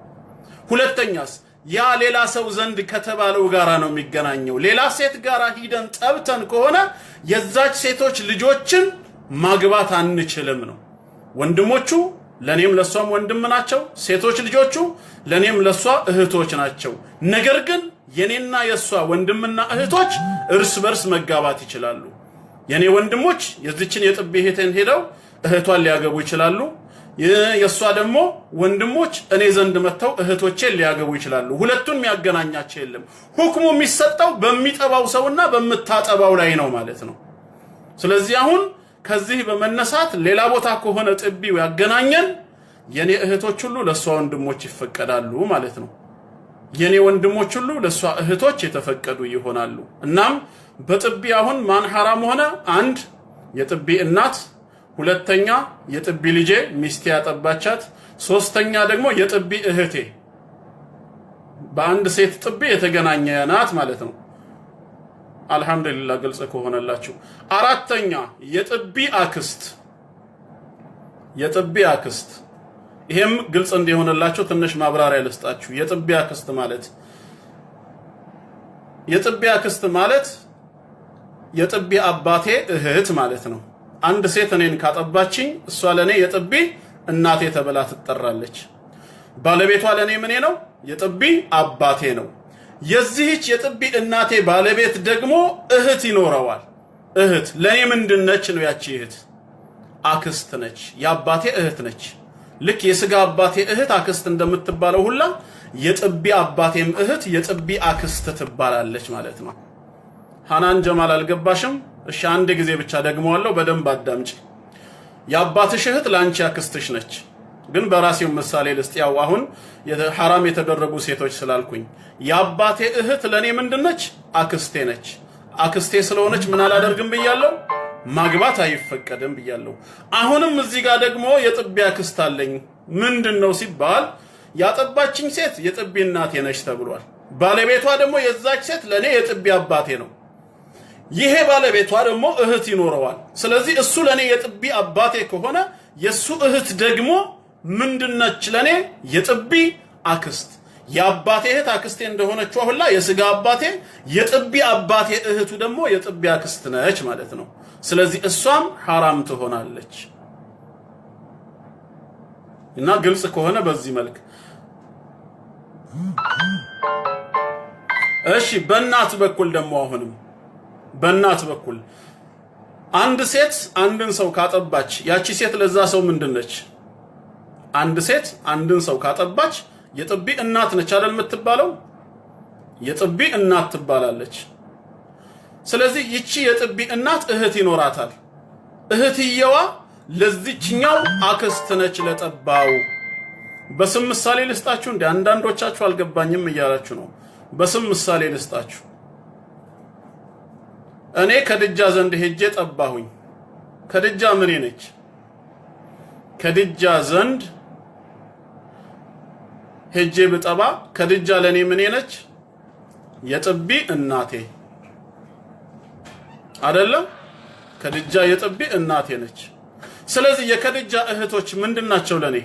ሁለተኛስ ያ ሌላ ሰው ዘንድ ከተባለው ጋራ ነው የሚገናኘው። ሌላ ሴት ጋራ ሂደን ጠብተን ከሆነ የዛች ሴቶች ልጆችን ማግባት አንችልም ነው። ወንድሞቹ ለኔም ለሷም ወንድም ናቸው። ሴቶች ልጆቹ ለኔም ለሷ እህቶች ናቸው። ነገር ግን የኔና የሷ ወንድምና እህቶች እርስ በርስ መጋባት ይችላሉ። የኔ ወንድሞች የዚችን የጥቢ እህቴን ሄደው እህቷን ሊያገቡ ይችላሉ። የሷ ደግሞ ወንድሞች እኔ ዘንድ መተው እህቶቼን ሊያገቡ ይችላሉ። ሁለቱን የሚያገናኛቸው የለም። ሁክሙ የሚሰጠው በሚጠባው ሰውና በመታጠባው ላይ ነው ማለት ነው። ስለዚህ አሁን ከዚህ በመነሳት ሌላ ቦታ ከሆነ ጥቢው ያገናኘን የኔ እህቶች ሁሉ ለሷ ወንድሞች ይፈቀዳሉ ማለት ነው። የኔ ወንድሞች ሁሉ ለሷ እህቶች የተፈቀዱ ይሆናሉ። እናም በጥቢ አሁን ማን ሐራም ሆነ? አንድ የጥቢ እናት፣ ሁለተኛ የጥቢ ልጄ ሚስቴ ያጠባቻት፣ ሶስተኛ ደግሞ የጥቢ እህቴ በአንድ ሴት ጥቢ የተገናኘ ናት ማለት ነው። አልহামዱሊላህ ግልጽ ከሆነላችሁ። አራተኛ የጥቢ አክስት። የጥቢ አክስት ይሄም ግልጽ እንዲሆነላችሁ ትንሽ ማብራሪያ ልስጣችሁ። የጥቢ አክስት ማለት የጥቢ አባቴ እህት ማለት ነው። አንድ ሴት እኔን ካጠባችኝ እሷ ለኔ የጥቢ እናቴ ተብላ ትጠራለች። ባለቤቷ ለኔ ምኔ ነው? የጥቢ አባቴ ነው። የዚህች የጥቢ እናቴ ባለቤት ደግሞ እህት ይኖረዋል። እህት ለኔ ምንድነች ነው? ያቺ እህት አክስት ነች። የአባቴ እህት ነች። ልክ የስጋ አባቴ እህት አክስት እንደምትባለው ሁላ የጥቢ አባቴም እህት የጥቢ አክስት ትባላለች ማለት ነው። ሃናን ጀማል አልገባሽም? እሺ አንድ ጊዜ ብቻ ደግመዋለሁ፣ በደንብ አዳምጪ። የአባትሽ እህት ላንቺ አክስትሽ ነች። ግን በራሴው ምሳሌ ልስጥ። ያው አሁን ሐራም የተደረጉ ሴቶች ስላልኩኝ የአባቴ እህት ለኔ ምንድነች? አክስቴ ነች። አክስቴ ስለሆነች ምን አላደርግም ብያለሁ? ማግባት አይፈቀድም ብያለሁ። አሁንም እዚህ ጋር ደግሞ የጥቢ አክስት አለኝ። ምንድነው ሲባል ያጠባችኝ ሴት የጥቢ እናቴ ነች ተብሏል። ባለቤቷ ደግሞ የዛች ሴት ለኔ የጥቢ አባቴ ነው። ይሄ ባለቤቷ ደግሞ እህት ይኖረዋል። ስለዚህ እሱ ለኔ የጥቢ አባቴ ከሆነ የሱ እህት ደግሞ ምንድነች? ለኔ የጥቢ አክስት። የአባቴ እህት አክስቴ እንደሆነችው ሁላ የስጋ አባቴ የጥቢ አባቴ እህቱ ደግሞ የጥቢ አክስት ነች ማለት ነው። ስለዚህ እሷም ሐራም ትሆናለች። እና ግልጽ ከሆነ በዚህ መልክ እሺ። በእናት በኩል ደግሞ አሁንም በእናት በኩል አንድ ሴት አንድን ሰው ካጠባች ያቺ ሴት ለዛ ሰው ምንድነች? አንድ ሴት አንድን ሰው ካጠባች የጥቢ እናት ነች አይደል የምትባለው? የጥቢ እናት ትባላለች። ስለዚህ ይቺ የጥቢ እናት እህት ይኖራታል። እህትየዋ ለዚህኛው አክስት ነች ለጠባው። በስም ምሳሌ ልስጣችሁ። እንደ አንዳንዶቻችሁ አልገባኝም እያላችሁ ነው። በስም ምሳሌ ልስጣችሁ። እኔ ከድጃ ዘንድ ሄጄ ጠባሁኝ። ከድጃ ምኔ ነች? ከድጃ ዘንድ ሄጄ ብጠባ ከድጃ ለኔ ምኔ ነች? የጥቢ እናቴ አይደለም? ከድጃ የጥቢ እናቴ ነች። ስለዚህ የከድጃ እህቶች ምንድናቸው ለኔ?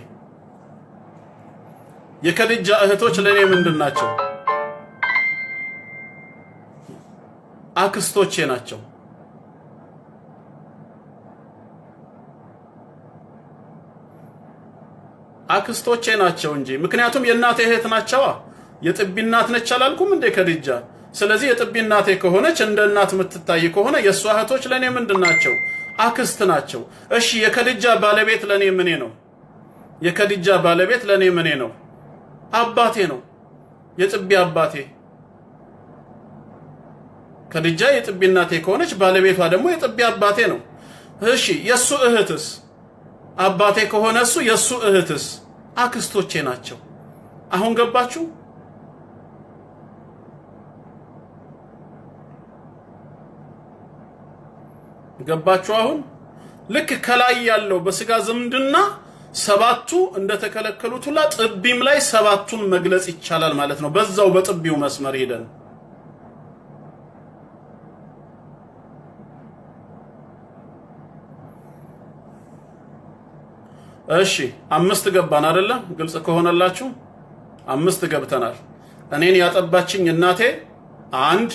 የከድጃ እህቶች ለኔ ምንድናቸው? አክስቶቼ ናቸው። አክስቶቼ ናቸው እንጂ ምክንያቱም የእናቴ እህት ናቸዋ። የጥቢ እናት ነች አላልኩም እንደ ከድጃ። ስለዚህ የጥቢ እናቴ ከሆነች እንደ እናት የምትታይ ከሆነ የሷ እህቶች ለኔ ምንድናቸው? አክስት ናቸው። እሺ የከድጃ ባለቤት ለኔ ምኔ ነው? የከድጃ ባለቤት ለኔ ምኔ ነው? አባቴ ነው። የጥቢ አባቴ። ከድጃ የጥቢ እናቴ ከሆነች ባለቤቷ ደግሞ የጥቢ አባቴ ነው። እሺ የሱ እህትስ? አባቴ ከሆነ እሱ የሱ እህትስ አክስቶቼ ናቸው። አሁን ገባችሁ? ገባችሁ? አሁን ልክ ከላይ ያለው በስጋ ዝምድና ሰባቱ እንደተከለከሉት ሁላ ጥቢም ላይ ሰባቱን መግለጽ ይቻላል ማለት ነው። በዛው በጥቢው መስመር ሄደን እሺ 5 ገባን አይደለ? ግልጽ ከሆነላችሁ 5 ገብተናል። እኔን ያጠባችኝ እናቴ 1፣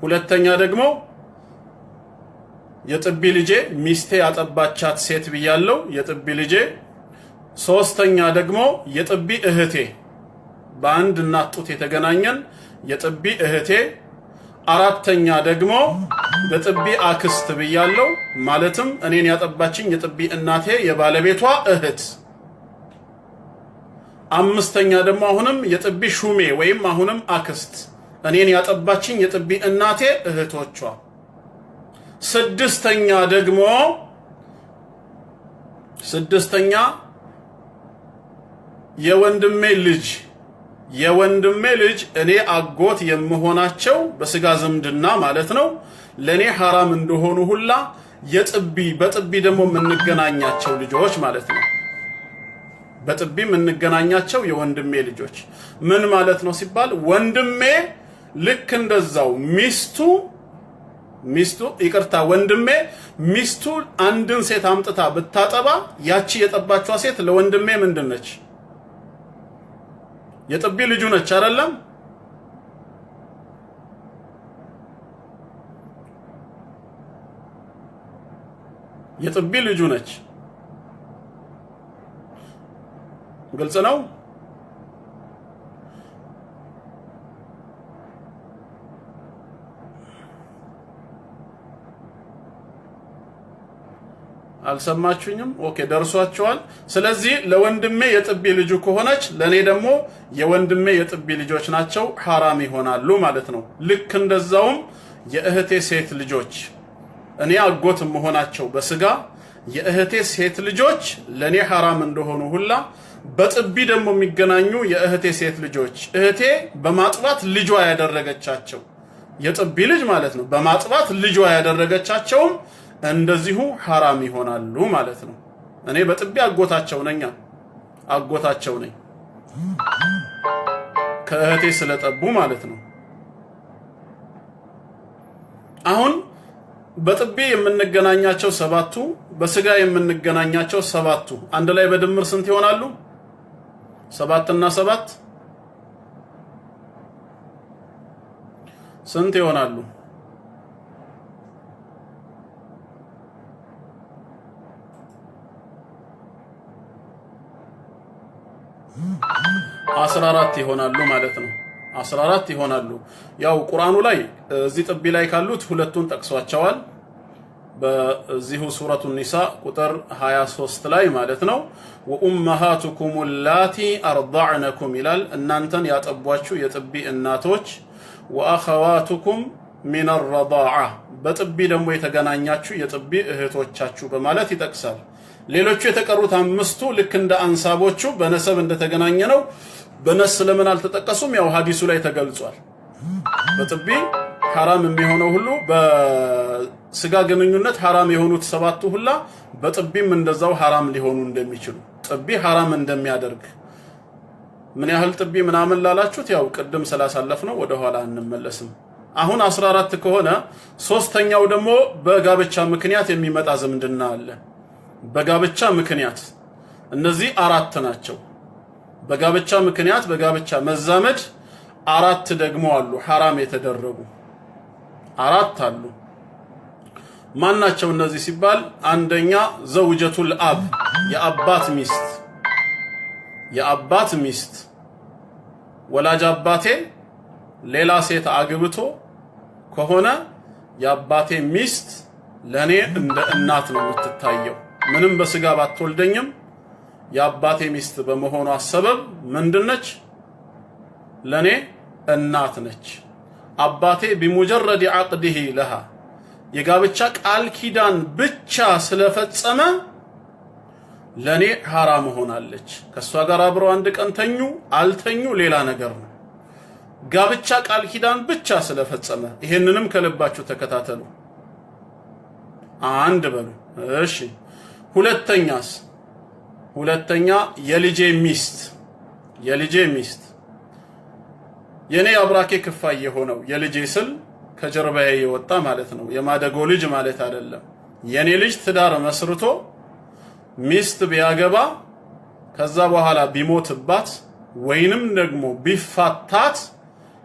ሁለተኛ ደግሞ የጥቢ ልጄ ሚስቴ ያጠባቻት ሴት ብያለው፣ የጥቢ ልጄ። ሶስተኛ ደግሞ የጥቢ እህቴ በአንድ እናት ጡት የተገናኘን የጥቢ እህቴ። አራተኛ ደግሞ በጥቢ አክስት ብያለው፣ ማለትም እኔን ያጠባችኝ የጥቢ እናቴ የባለቤቷ እህት። አምስተኛ ደግሞ አሁንም የጥቢ ሹሜ ወይም አሁንም አክስት እኔን ያጠባችኝ የጥቢ እናቴ እህቶቿ። ስድስተኛ ደግሞ የወንድሜ ልጅ እኔ አጎት የምሆናቸው በስጋ ዝምድና ማለት ነው ለኔ ሐራም እንደሆኑ ሁላ በጥቢ ደግሞ የምንገናኛቸው ልጆች ማለት ነው። በጥቢ የምንገናኛቸው የወንድሜ ልጆች ምን ማለት ነው ሲባል ወንድሜ ልክ እንደዛው ወንድሜ ሚስቱ አንድን ሴት አምጥታ ብታጠባ ያቺ የጠባቿ ሴት ለወንድሜ ምንድነች? የጥቢ ልጁ ነች አይደለም? የጥቢ ልጁ ነች። ግልጽ ነው? አልሰማችሁኝም? ኦኬ ደርሷችኋል። ስለዚህ ለወንድሜ የጥቢ ልጁ ከሆነች ለኔ ደግሞ የወንድሜ የጥቢ ልጆች ናቸው፣ ሐራም ይሆናሉ ማለት ነው። ልክ እንደዛውም የእህቴ ሴት ልጆች እኔ አጎት መሆናቸው በስጋ የእህቴ ሴት ልጆች ለኔ ሐራም እንደሆኑ ሁላ በጥቢ ደግሞ የሚገናኙ የእህቴ ሴት ልጆች እህቴ በማጥባት ልጇ ያደረገቻቸው የጥቢ ልጅ ማለት ነው በማጥባት ልጇ ያደረገቻቸውም እንደዚሁ ሐራም ይሆናሉ ማለት ነው። እኔ በጥቢ አጎታቸው ነኝ ከእህቴ ስለጠቡ ማለት ነው። አሁን በጥቢ የምንገናኛቸው ሰባቱ በስጋ የምንገናኛቸው ሰባቱ አንድ ላይ በድምር ስንት ይሆናሉ? 7 እና 7 ስንት ይሆናሉ? 14 ይሆናሉ ማለት ነው። 14 ይሆናሉ። ያው ቁርአኑ ላይ እዚህ ጥቢ ላይ ካሉት ሁለቱን ጠቅሷቸዋል። በዚሁ ሱረቱ ኒሳ ቁጥር 23 ላይ ማለት ነው። ወኡመሃቱኩም ላቲ አርضعنكم ይላል እናንተን ያጠቧችሁ የጥቢ እናቶች ወአኸዋቱኩም ሚን الرضاعة በጥቢ ደግሞ የተገናኛችሁ የጥቢ እህቶቻችሁ በማለት ይጠቅሳል። ሌሎቹ የተቀሩት አምስቱ ልክ እንደ አንሳቦቹ በነሰብ እንደተገናኘ ነው። በነስ ለምን አልተጠቀሱም? ያው ሐዲሱ ላይ ተገልጿል። በጥቢ ሐራም የሚሆነው ሁሉ በስጋ ግንኙነት ሐራም የሆኑት ሰባቱ ሁላ በጥቢም እንደዛው ሐራም ሊሆኑ እንደሚችሉ ጥቢ ሐራም እንደሚያደርግ ምን ያህል ጥቢ ምናምን ላላችሁት ያው ቅድም ስላሳለፍነው ወደ ኋላ እንመለስም። አሁን 14 ከሆነ ሶስተኛው ደግሞ በጋብቻ ምክንያት የሚመጣ ዝምድና አለ። በጋብቻ ምክንያት እነዚህ 4 ናቸው። በጋብቻ ምክንያት በጋብቻ መዛመድ 4 ደግሞ አሉ ሐራም የተደረጉ 4 አሉ። ማናቸው እነዚህ ሲባል አንደኛ ዘውጀቱል አብ የአባት ሚስት ወላጅ አባቴ ሌላ ሴት አግብቶ ከሆነ የአባቴ ሚስት ለኔ እንደ እናት ነው የምትታየው። ምንም በስጋ ባትወልደኝም የአባቴ ሚስት በመሆኗ ሰበብ ምንድነች? ለኔ እናት ነች። አባቴ بمجرد عقده لها የጋብቻ ቃል ኪዳን ብቻ ስለፈጸመ ለኔ ሐራም ሆናለች። ከሷ ጋር አብረው አንድ ቀን ተኙ አልተኙ ሌላ ነገር ነው። ጋብቻ ቃል ኪዳን ብቻ ስለፈጸመ ይሄንንም ከልባችሁ ተከታተሉ። አንድ በሉ እሺ። ሁለተኛ የልጄ ሚስት የኔ አብራኬ ክፋይ የሆነው የልጄ ስል ከጀርባዬ የወጣ ማለት ነው። የማደጎ ልጅ ማለት አይደለም። የኔ ልጅ ትዳር መስርቶ ሚስት ቢያገባ ከዛ በኋላ ቢሞትባት ወይንም ደግሞ ቢፋታት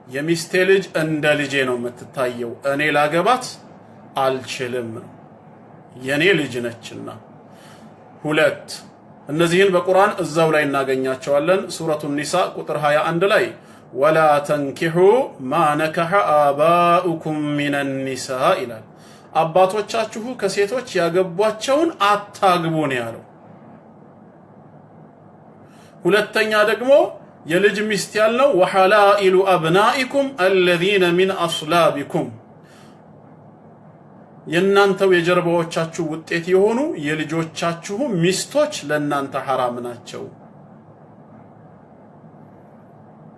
የሚስቴ ልጅ እንደ ልጄ ነው የምትታየው። እኔ ላገባት አልችልም፣ የኔ ልጅ ነችና። 2 እነዚህን በቁርአን እዛው ላይ እናገኛቸዋለን። ሱረቱ ኒሳ ቁጥር 21 ላይ ወላ ተንኪሑ ማ ነከሐ አባኡኩም ሚነ ኒሳ ይላል። አባቶቻችሁ ከሴቶች ያገቧቸውን አታግቡ ነው ያለው። ሁለተኛ ደግሞ የልጅ ሚስት ያልነው ወሐላኢሉ አብናኢኩም አለዚነ ሚን አስላቢኩም የናንተው የጀርባዎቻችሁ ውጤት የሆኑ የልጆቻችሁ ሚስቶች ለናንተ ሐራም ናቸው።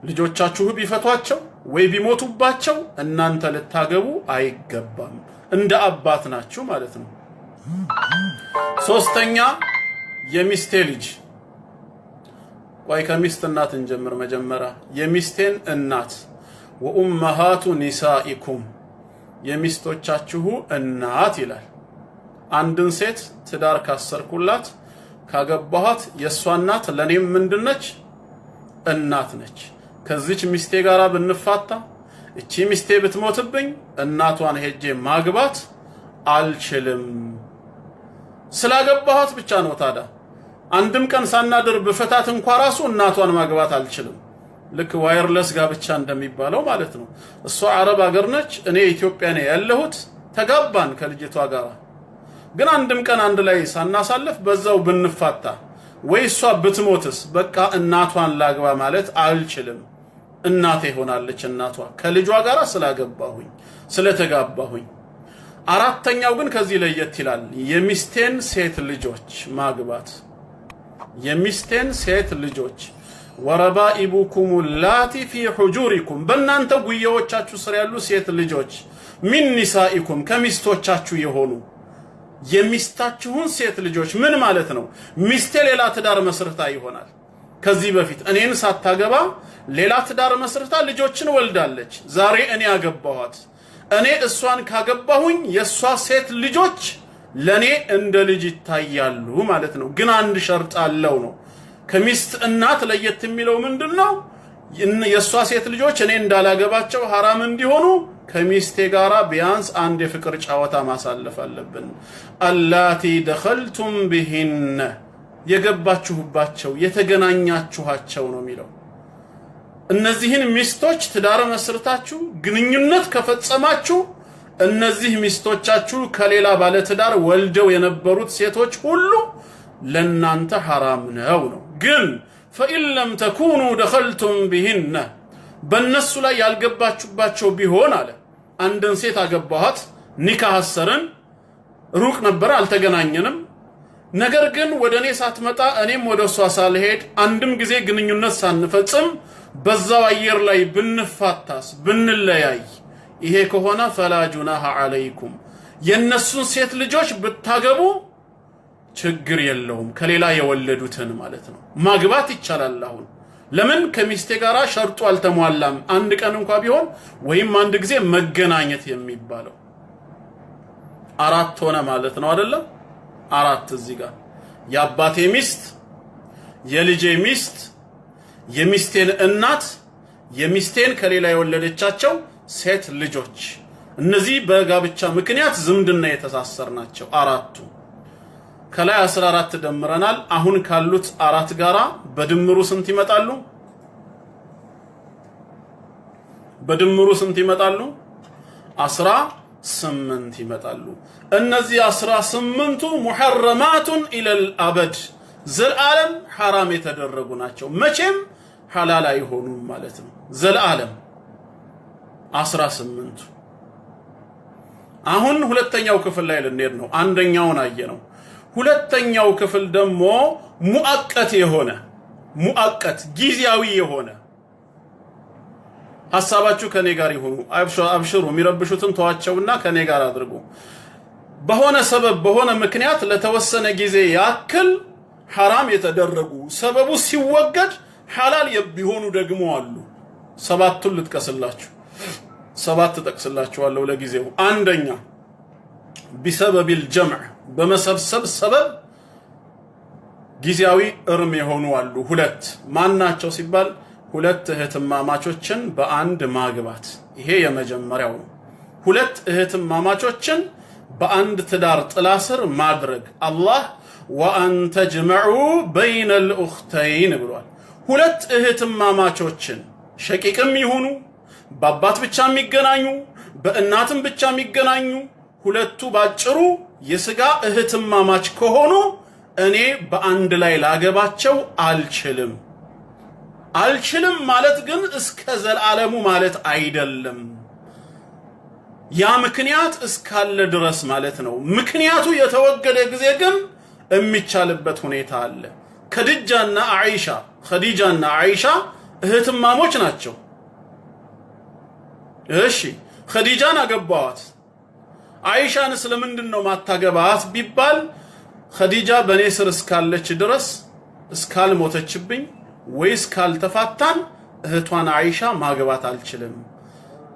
ልጆቻችሁ ቢፈቷቸው ወይ ቢሞቱባቸው እናንተ ልታገቡ አይገባም። እንደ አባት ናችሁ ማለት ነው። 3ኛ የሚስቴ ልጅ ቆይ ከሚስት እናት እንጀምር መጀመሪያ። የሚስቴን እናት ወኡመሃቱ ኒሳኢኩም የሚስቶቻችሁ እናት ይላል። አንድን ሴት ትዳር ካሰርኩላት ካገባኋት የሷ እናት ለኔም ምንድነች? እናት ነች። ከዚች ሚስቴ ጋራ ብንፋታ እቺ ሚስቴ ብትሞትብኝ እናቷን ሄጄ ማግባት አልችልም። ስላገባኋት ብቻ ነው። ታዲያ አንድም ቀን ሳናድር በፈታት እንኳን ራሱ እናቷን ማግባት አልችልም። ልክ ዋየርለስ ጋብቻ እንደሚባለው ማለት ነው። እሷ አረብ ሀገር ነች፣ እኔ ኢትዮጵያ ነኝ ያለሁት። ተጋባን ከልጅቷ ጋር ግን አንድም ቀን አንድ ላይ ሳናሳልፍ በዛው ብንፋታ ወይ እሷ ብትሞትስ በቃ እናቷን ላግባ ማለት አልችልም። እናቴ ሆናለች እናቷ ከልጇ ጋር ስላገባሁኝ ስለተጋባሁኝ። አራተኛው ግን ከዚህ ለየት ይላል። የሚስቴን ሴት ልጆች ማግባት። የሚስቴን ሴት ልጆች ወረባኢቡኩም ላቲ ፊ ሁጁሪኩም በእናንተ ጉያዎቻችሁ ስር ያሉ ሴት ልጆች ሚን ኒሳኢኩም ከሚስቶቻችሁ የሆኑ የሚስታችሁን ሴት ልጆች ምን ማለት ነው? ሚስቴ ሌላ ትዳር መስርታ ይሆናል። ከዚህ በፊት እኔን ሳታገባ ሌላ ትዳር መስርታ ልጆችን ወልዳለች። ዛሬ እኔ አገባኋት። እኔ እሷን ካገባሁኝ የሷ ሴት ልጆች ለኔ እንደ ልጅ ይታያሉ ማለት ነው። ግን አንድ ሸርጥ አለው ነው። ከሚስት እናት ለየት የሚለው ምንድነው? የሷ ሴት ልጆች እኔ እንዳላገባቸው حرام እንዲሆኑ ከሚስቴ ጋራ ቢያንስ አንድ የፍቅር ጨዋታ ማሳለፍ አለብን። አላቲ ደخلتم بهن የገባችሁባቸው የተገናኛችኋቸው ነው የሚለው። እነዚህን ሚስቶች ትዳር መስርታችሁ ግንኙነት ከፈጸማችሁ እነዚህ ሚስቶቻችሁ ከሌላ ባለ ትዳር ወልደው የነበሩት ሴቶች ሁሉ ለናንተ حرام ነው። ግን فإن لم تكونوا دخلتم بهن በእነሱ ላይ ያልገባችሁባቸው ቢሆን አለ አንድን ሴት አገባኋት ኒካህ አሰረን ሩቅ ነበር አልተገናኘንም ነገር ግን ወደኔ ሳትመጣ እኔም ወደሷ ሳልሄድ አንድም ጊዜ ግንኙነት ሳንፈጽም በዛው አየር ላይ ብንፋታስ ብንለያይ ይሄ ከሆነ فلا جناح عليكم የነሱን ሴት ልጆች ብታገቡ ችግር የለውም ከሌላ የወለዱትን ማለት ነው ማግባት ይቻላል። አሁን ለምን ከሚስቴ ጋራ ሸርጡ አልተሟላም አንድ ቀን እንኳን ቢሆን ወይም አንድ ጊዜ መገናኘት የሚባለው አራት ሆነ ማለት ነው አይደለም? አራት እዚህ ጋር የአባቴ ሚስት የልጄ ሚስት የሚስቴን እናት የሚስቴን ከሌላ የወለደቻቸው ሴት ልጆች እነዚህ በጋብቻ ምክንያት ዝምድና የተሳሰርናቸው አራቱ ከላይ 14 ደምረናል። አሁን ካሉት አራት ጋራ በድምሩ ስንት ይመጣሉ? በድምሩ ስንት ይመጣሉ? 18 ይመጣሉ። እነዚህ 18ቱ ሙሐረማቱን ኢለል አበድ ዘልዓለም حرام የተደረጉ ናቸው። መቼም ሐላል አይሆኑም ማለት ነው። ዘልዓለም 18ቱ። አሁን ሁለተኛው ክፍል ላይ ልንሄድ ነው። አንደኛውን አየነው። ሁለተኛው ክፍል ደግሞ ሙአቀት የሆነ ሙአቀት ጊዜያዊ የሆነ ሐሳባችሁ ከኔ ጋር ይሁኑ። አብሽሩ የሚረብሹትን ተዋቸውና ከኔ ጋር አድርጉ። በሆነ ሰበብ በሆነ ምክንያት ለተወሰነ ጊዜ ያክል حرام የተደረጉ ሰበቡ ሲወገድ ሐላል የሚሆኑ ደግሞ አሉ። ሰባቱን ልጥቀስላችሁ። ሰባት ተጠቅስላችኋለሁ ለጊዜው። አንደኛ بسبب الجمع በመሰብሰብ ሰበብ ጊዜያዊ እርም የሆኑ አሉ። ሁለት ማናቸው ሲባል ሁለት እህትማማቾችን በአንድ ማግባት ይሄ የመጀመሪያው ነው። ሁለት እህትማማቾችን በአንድ ትዳር ጥላ ስር ማድረግ አላህ وأن تجمعوا بين الأختين ብሏል። ሁለት እህትማማቾችን ሸቂቅም ይሁኑ በአባት ብቻ የሚገናኙ በእናትም ብቻ የሚገናኙ ሁለቱ ባጭሩ የሥጋ እህትማማች ከሆኑ እኔ በአንድ ላይ ላገባቸው አልችልም ማለት ግን እስከ ዘላለሙ ማለት አይደለም። ያ ምክንያት እስካለ ድረስ ማለት ነው። ምክንያቱ የተወገደ ጊዜ ግን የሚቻልበት ሁኔታ አለ። ኸዲጃና አይሻ እህትማሞች ናቸው። እሺ ኸዲጃን አገባዋት። አይሻን ስለምንድን ነው ማታገባት ቢባል ኸዲጃ በኔ ስር እስካለች ድረስ እስካልሞተችብኝ ወይስ ካልተፋታን እህቷን አይሻ ማግባት አልችልም።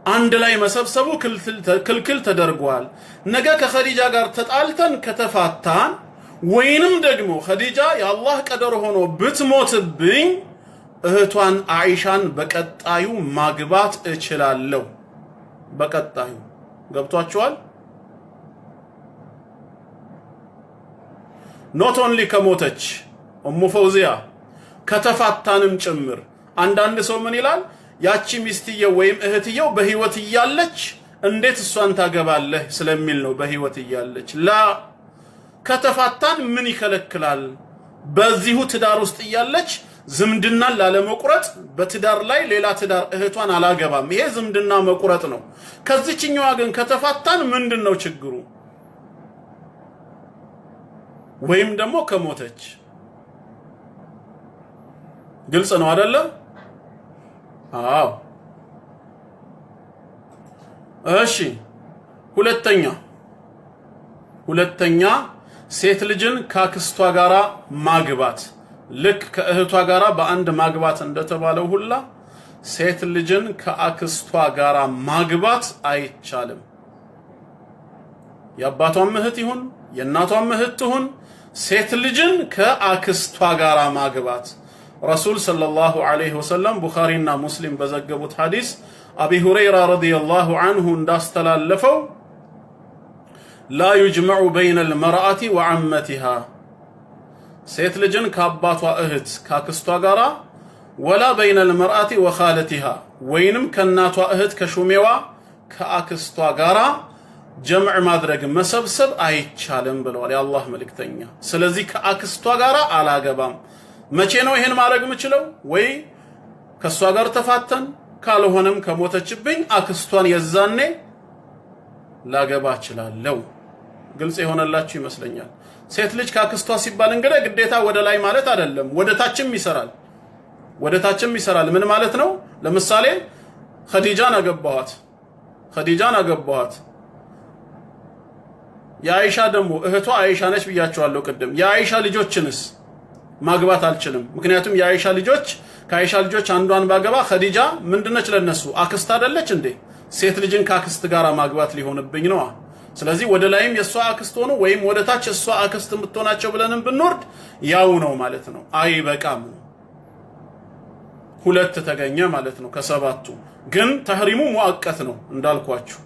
አንድ ላይ መሰብሰቡ ክልክል ተደርጓል። ነገ ከኸዲጃ ጋር ተጣልተን ከተፋታን ወይንም ደግሞ ኸዲጃ የአላህ ቀደር ሆኖ ብትሞትብኝ እህቷን አይሻን በቀጣዩ ማግባት እችላለሁ። በቀጣዩ ገብቷችኋል? ኖት ኦንሊ ከሞተች ኡሙ ፈውዚያ ከተፋታንም ጭምር። አንዳንድ ሰው ምን ይላል? ያቺ ሚስትየው ወይም እህትየው በህይወት እያለች እንዴት እሷን ታገባለህ ስለሚል ነው። በህይወት እያለች ላ ከተፋታን ምን ይከለክላል? በዚሁ ትዳር ውስጥ እያለች ዝምድናን ላለመቁረጥ በትዳር ላይ ሌላ ትዳር እህቷን አላገባም። ይሄ ዝምድና መቁረጥ ነው። ከዚህኛዋ ግን ከተፋታን ምንድነው ችግሩ? ወይም ደግሞ ከሞተች ግልጽ ነው አይደለ? አዎ። እሺ ሁለተኛ ሴት ልጅን ካክስቷ ጋራ ማግባት ልክ ከእህቷ ጋራ በአንድ ማግባት እንደተባለው ሁላ ሴት ልጅን ከአክስቷ ጋራ ማግባት አይቻልም። የአባቷም እህት ይሁን የእናቷም እህት ትሁን ሴት ልጅን ከአክስቷ ጋራ ማግባት ረሱል ሰለላሁ ዐለይሂ ወሰለም ቡኻሪና ሙስሊም በዘገቡት ሐዲስ አቢ ሁረይራ ረዲየላሁ ዐንሁ እንዳስተላለፈው لا يجمع بين المرأة وعمتها ሴት ልጅን ከአባቷ እህት ካክስቷ ጋራ ولا بين المرأة وخالتها ወይንም ከእናቷ እህት ከሹሜዋ ከአክስቷ ጋራ ጀምዕ ማድረግ መሰብሰብ አይቻልም ብለዋል የአላህ መልእክተኛ። ስለዚህ ከአክስቷ ጋራ አላገባም። መቼ ነው ይሄን ማድረግ የምችለው? ወይ ከሷ ጋር ተፋተን ካልሆነም ከሞተችብኝ አክስቷን የዛኔ ላገባ እችላለሁ። ግልጽ የሆነላችሁ ይመስለኛል። ሴት ልጅ ካክስቷ ሲባል እንግዲህ ግዴታ ወደ ላይ ማለት አይደለም፣ ወደ ታችም ይሰራል። ምን ማለት ነው? ለምሳሌ ኸዲጃን አገባኋት። የአይሻ ደግሞ እህቷ አይሻ ነች ብያቸዋለሁ ቅድም። የአይሻ ልጆችንስ ማግባት አልችልም። ምክንያቱም የአይሻ ልጆች ከአይሻ ልጆች አንዷን ባገባ ኸዲጃ ምንድነች ለነሱ? አክስት አይደለች እንዴ? ሴት ልጅን ካክስት ጋራ ማግባት ሊሆንብኝ ነው። ስለዚህ ወደ ላይም የሷ አክስት ሆኖ ወይም ወደ ታች የሷ አክስት የምትሆናቸው ብለንም ብንወርድ ያው ነው ማለት ነው። አይበቃም። ሁለት ተገኘ ማለት ነው ከሰባቱ። ግን ተህሪሙ ሙአቀት ነው እንዳልኳችሁ፣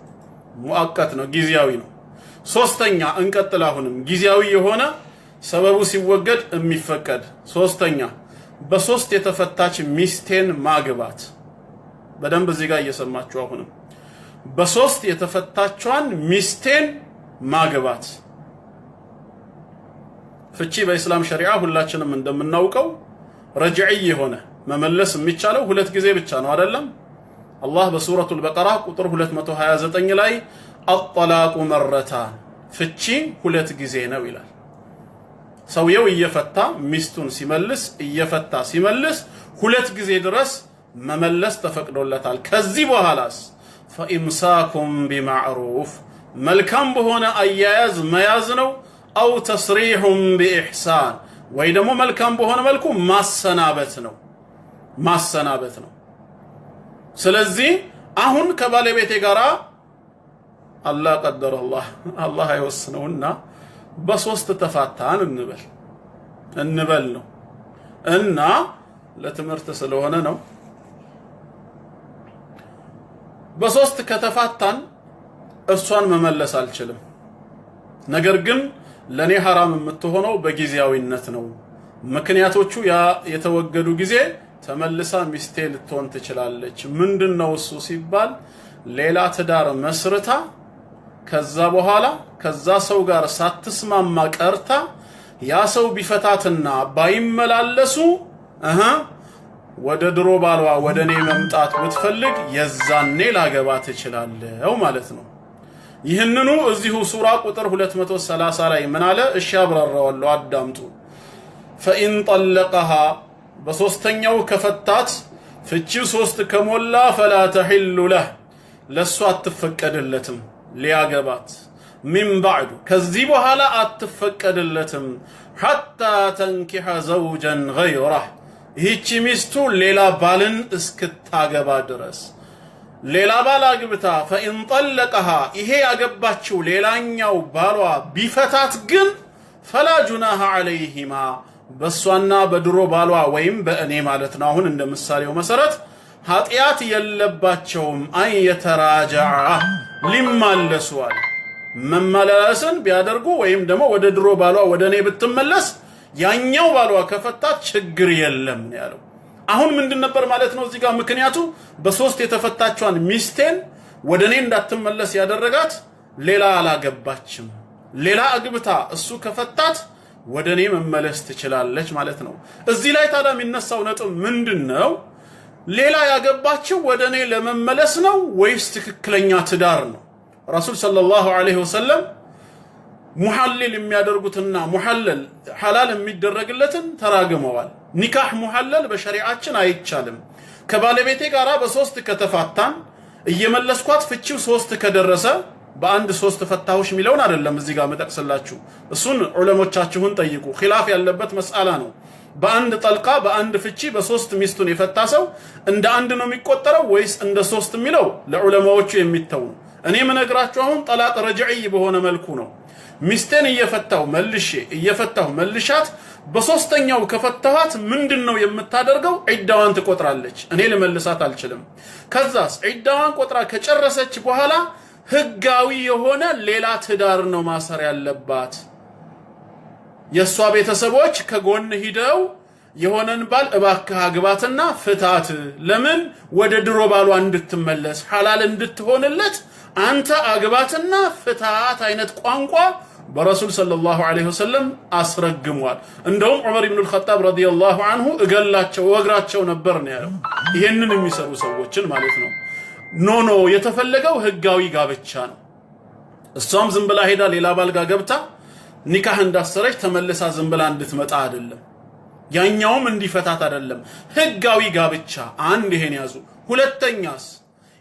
ሙአቀት ነው፣ ጊዜያዊ ነው። ሶስተኛ እንቀጥል። አሁንም ጊዜያዊ የሆነ ሰበቡ ሲወገድ የሚፈቀድ ሶስተኛ በሶስት የተፈታች ሚስቴን ማግባት። በደንብ እዚህ ጋር እየሰማችሁ አሁንም በሶስት የተፈታቿን ሚስቴን ማግባት። ፍቺ በእስላም ሸሪዓ ሁላችንም እንደምናውቀው ረጅዒ የሆነ መመለስ የሚቻለው ሁለት ጊዜ ብቻ ነው አይደለም? አላህ በሱረቱል በቀራ ቁጥር 229 ላይ አጠላቁ መረታን ፍቺ ሁለት ጊዜ ነው ይላል። ሰውየው እየፈታ ሚስቱን ሲመልስ ሁለት ጊዜ ድረስ መመለስ ተፈቅዶለታል። ከዚህ በኋላስ ፈኢምሳኩም ቢማዕሩፍ መልካም በሆነ አያያዝ መያዝ ነው። አው ተስሪሑም ቢኢሕሳን ወይ ደግሞ መልካም በሆነ መልኩ ማሰናበት ነው። ስለዚህ አሁን ከባለቤቴ ጋራ አላህ ቀደረ አላህ አይወስነውና በሶስት ተፋታን እንበል ነው እና ለትምህርት ስለሆነ ነው። በሶስት ከተፋታን እሷን መመለስ አልችልም። ነገር ግን ለኔ ሐራም የምትሆነው በጊዜያዊነት ነው። ምክንያቶቹ ያ የተወገዱ ጊዜ ተመልሳ ሚስቴ ልትሆን ትችላለች። ምንድነው እሱ ሲባል ሌላ ትዳር መስርታ ከዛ በኋላ ከዛ ሰው ጋር ሳትስማማ ቀርታ ያ ሰው ቢፈታትና ባይመላለሱ ወደ ድሮ ባሏ ወደ እኔ መምጣት ብትፈልግ የዛኔ ላገባ ትችላለህ ማለት ነው። ይህንኑ እዚሁ ሱራ ቁጥር 230 ላይ ምን አለ? እሺ አብራራዋለሁ፣ አዳምጡ። ፈኢን ጠለቀሃ በሶስተኛው ከፈታት ፍቺው ሶስት ከሞላ ፈላ ተሒሉ ለህ ለሱ አትፈቀድለትም ሊያገባት ሚን ባዕዱ ከዚህ በኋላ አትፈቀድለትም ሐታ ተንኪሐ ዘውጀን ገይረህ ይህቺ ሚስቱ ሌላ ባልን እስክታገባ ድረስ። ሌላ ባል አግብታ ፈኢን ጠለቀሃ ይሄ ያገባችው ሌላኛው ባሏ ቢፈታት ግን ፈላ ጁናሃ ዐለይሂማ በሷና በድሮ ባሏ ወይም በእኔ ማለት ነው አሁን እንደ ምሳሌው መሰረት ኃጢአት የለባቸውም። አየተራጃዓ ሊማለሱ አለ። መመላለስን ቢያደርጉ ወይም ደግሞ ወደ ድሮ ባሏ ወደ እኔ ብትመለስ ያኛው ባሏ ከፈታት ችግር የለም ነው ያለው። አሁን ምንድን ነበር ማለት ነው እዚህ ጋር ምክንያቱ? በሶስት የተፈታቿን ሚስቴን ወደ እኔ እንዳትመለስ ያደረጋት ሌላ አላገባችም። ሌላ አግብታ እሱ ከፈታት ወደኔ መመለስ ትችላለች ማለት ነው። እዚህ ላይ ታዲያ የሚነሳው ነጥብ ምንድነው? ሌላ ያገባችው ወደኔ ለመመለስ ነው ወይስ ትክክለኛ ትዳር ነው? ረሱል ሰለላሁ ዐለይሂ ወሰለም ሙሐለል የሚያደርጉትና ሙሐለል ሐላል የሚደረግለትን ተራግመዋል። ኒካህ ሙሐለል በሸሪዓችን አይቻልም። ከባለቤቴ ጋራ በሶስት ከተፋታን እየመለስኳት ፍቺው ሶስት ከደረሰ በአንድ ሶስት ፈታሁሽ ሚለውን አይደለም እዚህ ጋር መጠቅስላችሁ። እሱን ዑለሞቻችሁን ጠይቁ። ኺላፍ ያለበት መስአላ ነው። በአንድ ጠልቃ በአንድ ፍቺ በሶስት ሚስቱን የፈታ ሰው እንደ አንድ ነው የሚቆጠረው ወይስ እንደ ሶስት የሚለው ለዑለማዎቹ የሚተው ነው። እኔ ምነግራችሁ አሁን ጠላቅ ረጅዒ በሆነ መልኩ ነው። ሚስቴን እየፈታሁ መልሻት በሶስተኛው ከፈታኋት ምንድነው የምታደርገው? ዒዳዋን ትቆጥራለች። እኔ ልመልሳት አልችልም። ከዛስ ዒዳዋን ቆጥራ ከጨረሰች በኋላ ህጋዊ የሆነ ሌላ ትዳር ነው ማሰር ያለባት። የሷ ቤተሰቦች ከጎን ሂደው የሆነን ባል እባክህ አግባትና ፍታት፣ ለምን ወደ ድሮ ባሏ እንድትመለስ ሐላል እንድትሆንለት አንተ አግባትና ፍታት አይነት ቋንቋ በረሱል ሰለላሁ ዐለይሂ ወሰለም አስረግሟል። እንደውም ዑመር ኢብኑ አልኸጣብ ረዲየላሁ ዐንሁ እግራቸው ነበር ነው ያለው። ይሄንን የሚሰሩ ሰዎችን ማለት ነው። ኖ የተፈለገው ህጋዊ ጋብቻ ነው። እሷም ዝም ብላ ሄዳ ሌላ ባል ጋር ገብታ ኒካህ እንዳሰረች ተመልሳ ዝም ብላ እንድትመጣ አይደለም። ያኛውም እንዲፈታት አይደለም። ህጋዊ ጋብቻ አንድ ይሄን ያዙ። ሁለተኛስ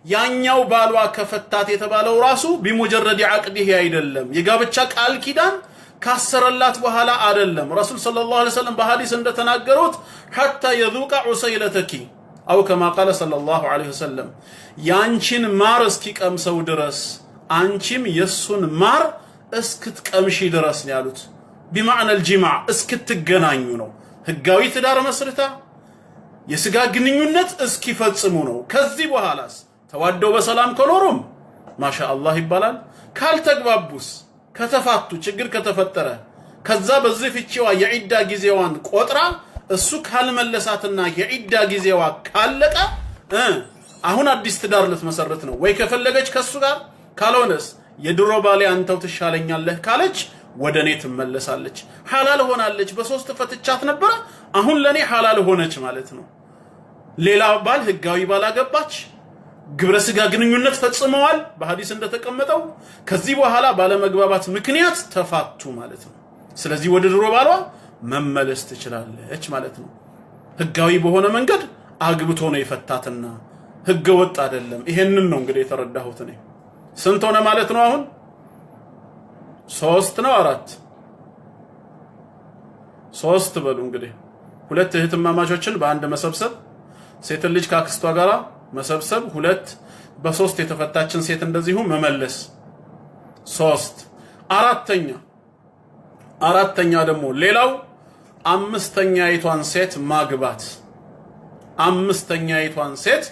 ያኛው ባሏ ከፈታት የተባለው ራሱ ቢሙጀረድ ዐቅዲህ አይደለም። የጋብቻ ቃል ኪዳን ካሰረላት በኋላ አይደለም። ረሱል ሰለላሁ ዐለይሂ ወሰለም በሐዲስ እንደተናገሩት ሐታ የذوق ዑሰይለተኪ አው ከማ ቃለ ሰለላሁ ዐለይሂ ወሰለም ያንቺን ማር እስኪቀምሰው ድረስ አንቺም የሱን ማር እስክትቀምሺ ድረስ ነው ያሉት። ቢማዕና الجماع እስክትገናኙ ነው። ህጋዊ ትዳር መስርታ የስጋ ግንኙነት እስኪፈጽሙ ነው። ከዚህ በኋላስ ተዋደው በሰላም ከኖሩም ማሻአላህ ይባላል። ካልተግባቡስ ከተፋቱ ችግር ከተፈጠረ ከዛ በዚህ ፍቺዋ የዒዳ ጊዜዋን ቆጥራ እሱ ካልመለሳትና የዒዳ ጊዜዋ ካለቀ አሁን አዲስ ትዳር ልትመሰርት ነው ወይ? ከፈለገች ከሱ ጋር፣ ካልሆነስ የድሮ ባሌ አንተው ትሻለኛለህ ካለች ወደኔ ትመለሳለች። ሐላል ሆናለች። በሶስት ፈትቻት ነበር፣ አሁን ለኔ ሐላል ሆነች ማለት ነው። ሌላ ባል ህጋዊ ባል አገባች፣ ግብረ ስጋ ግንኙነት ፈጽመዋል በሐዲስ እንደተቀመጠው። ከዚህ በኋላ ባለመግባባት ምክንያት ተፋቱ ማለት ነው። ስለዚህ ወደ ድሮ ባሏ መመለስ ትችላለች ማለት ነው። ህጋዊ በሆነ መንገድ አግብቶ ነው የፈታትና ህገ ወጥ አይደለም። ይሄንን ነው እንግዲህ የተረዳሁት እኔ። ስንት ሆነ ማለት ነው አሁን? 3 ነው 4? 3 በሉ እንግዲህ። ሁለት እህትማማቾችን በአንድ መሰብሰብ፣ ሴት ልጅ ካክስቷ ጋራ መሰብሰብ፣ ሁለት በ3 የተፈታችን ሴት እንደዚሁ መመለስ 3። አራተኛ ደግሞ ሌላው አምስተኛይቷን ሴት ማግባት። አምስተኛይቷን ሴት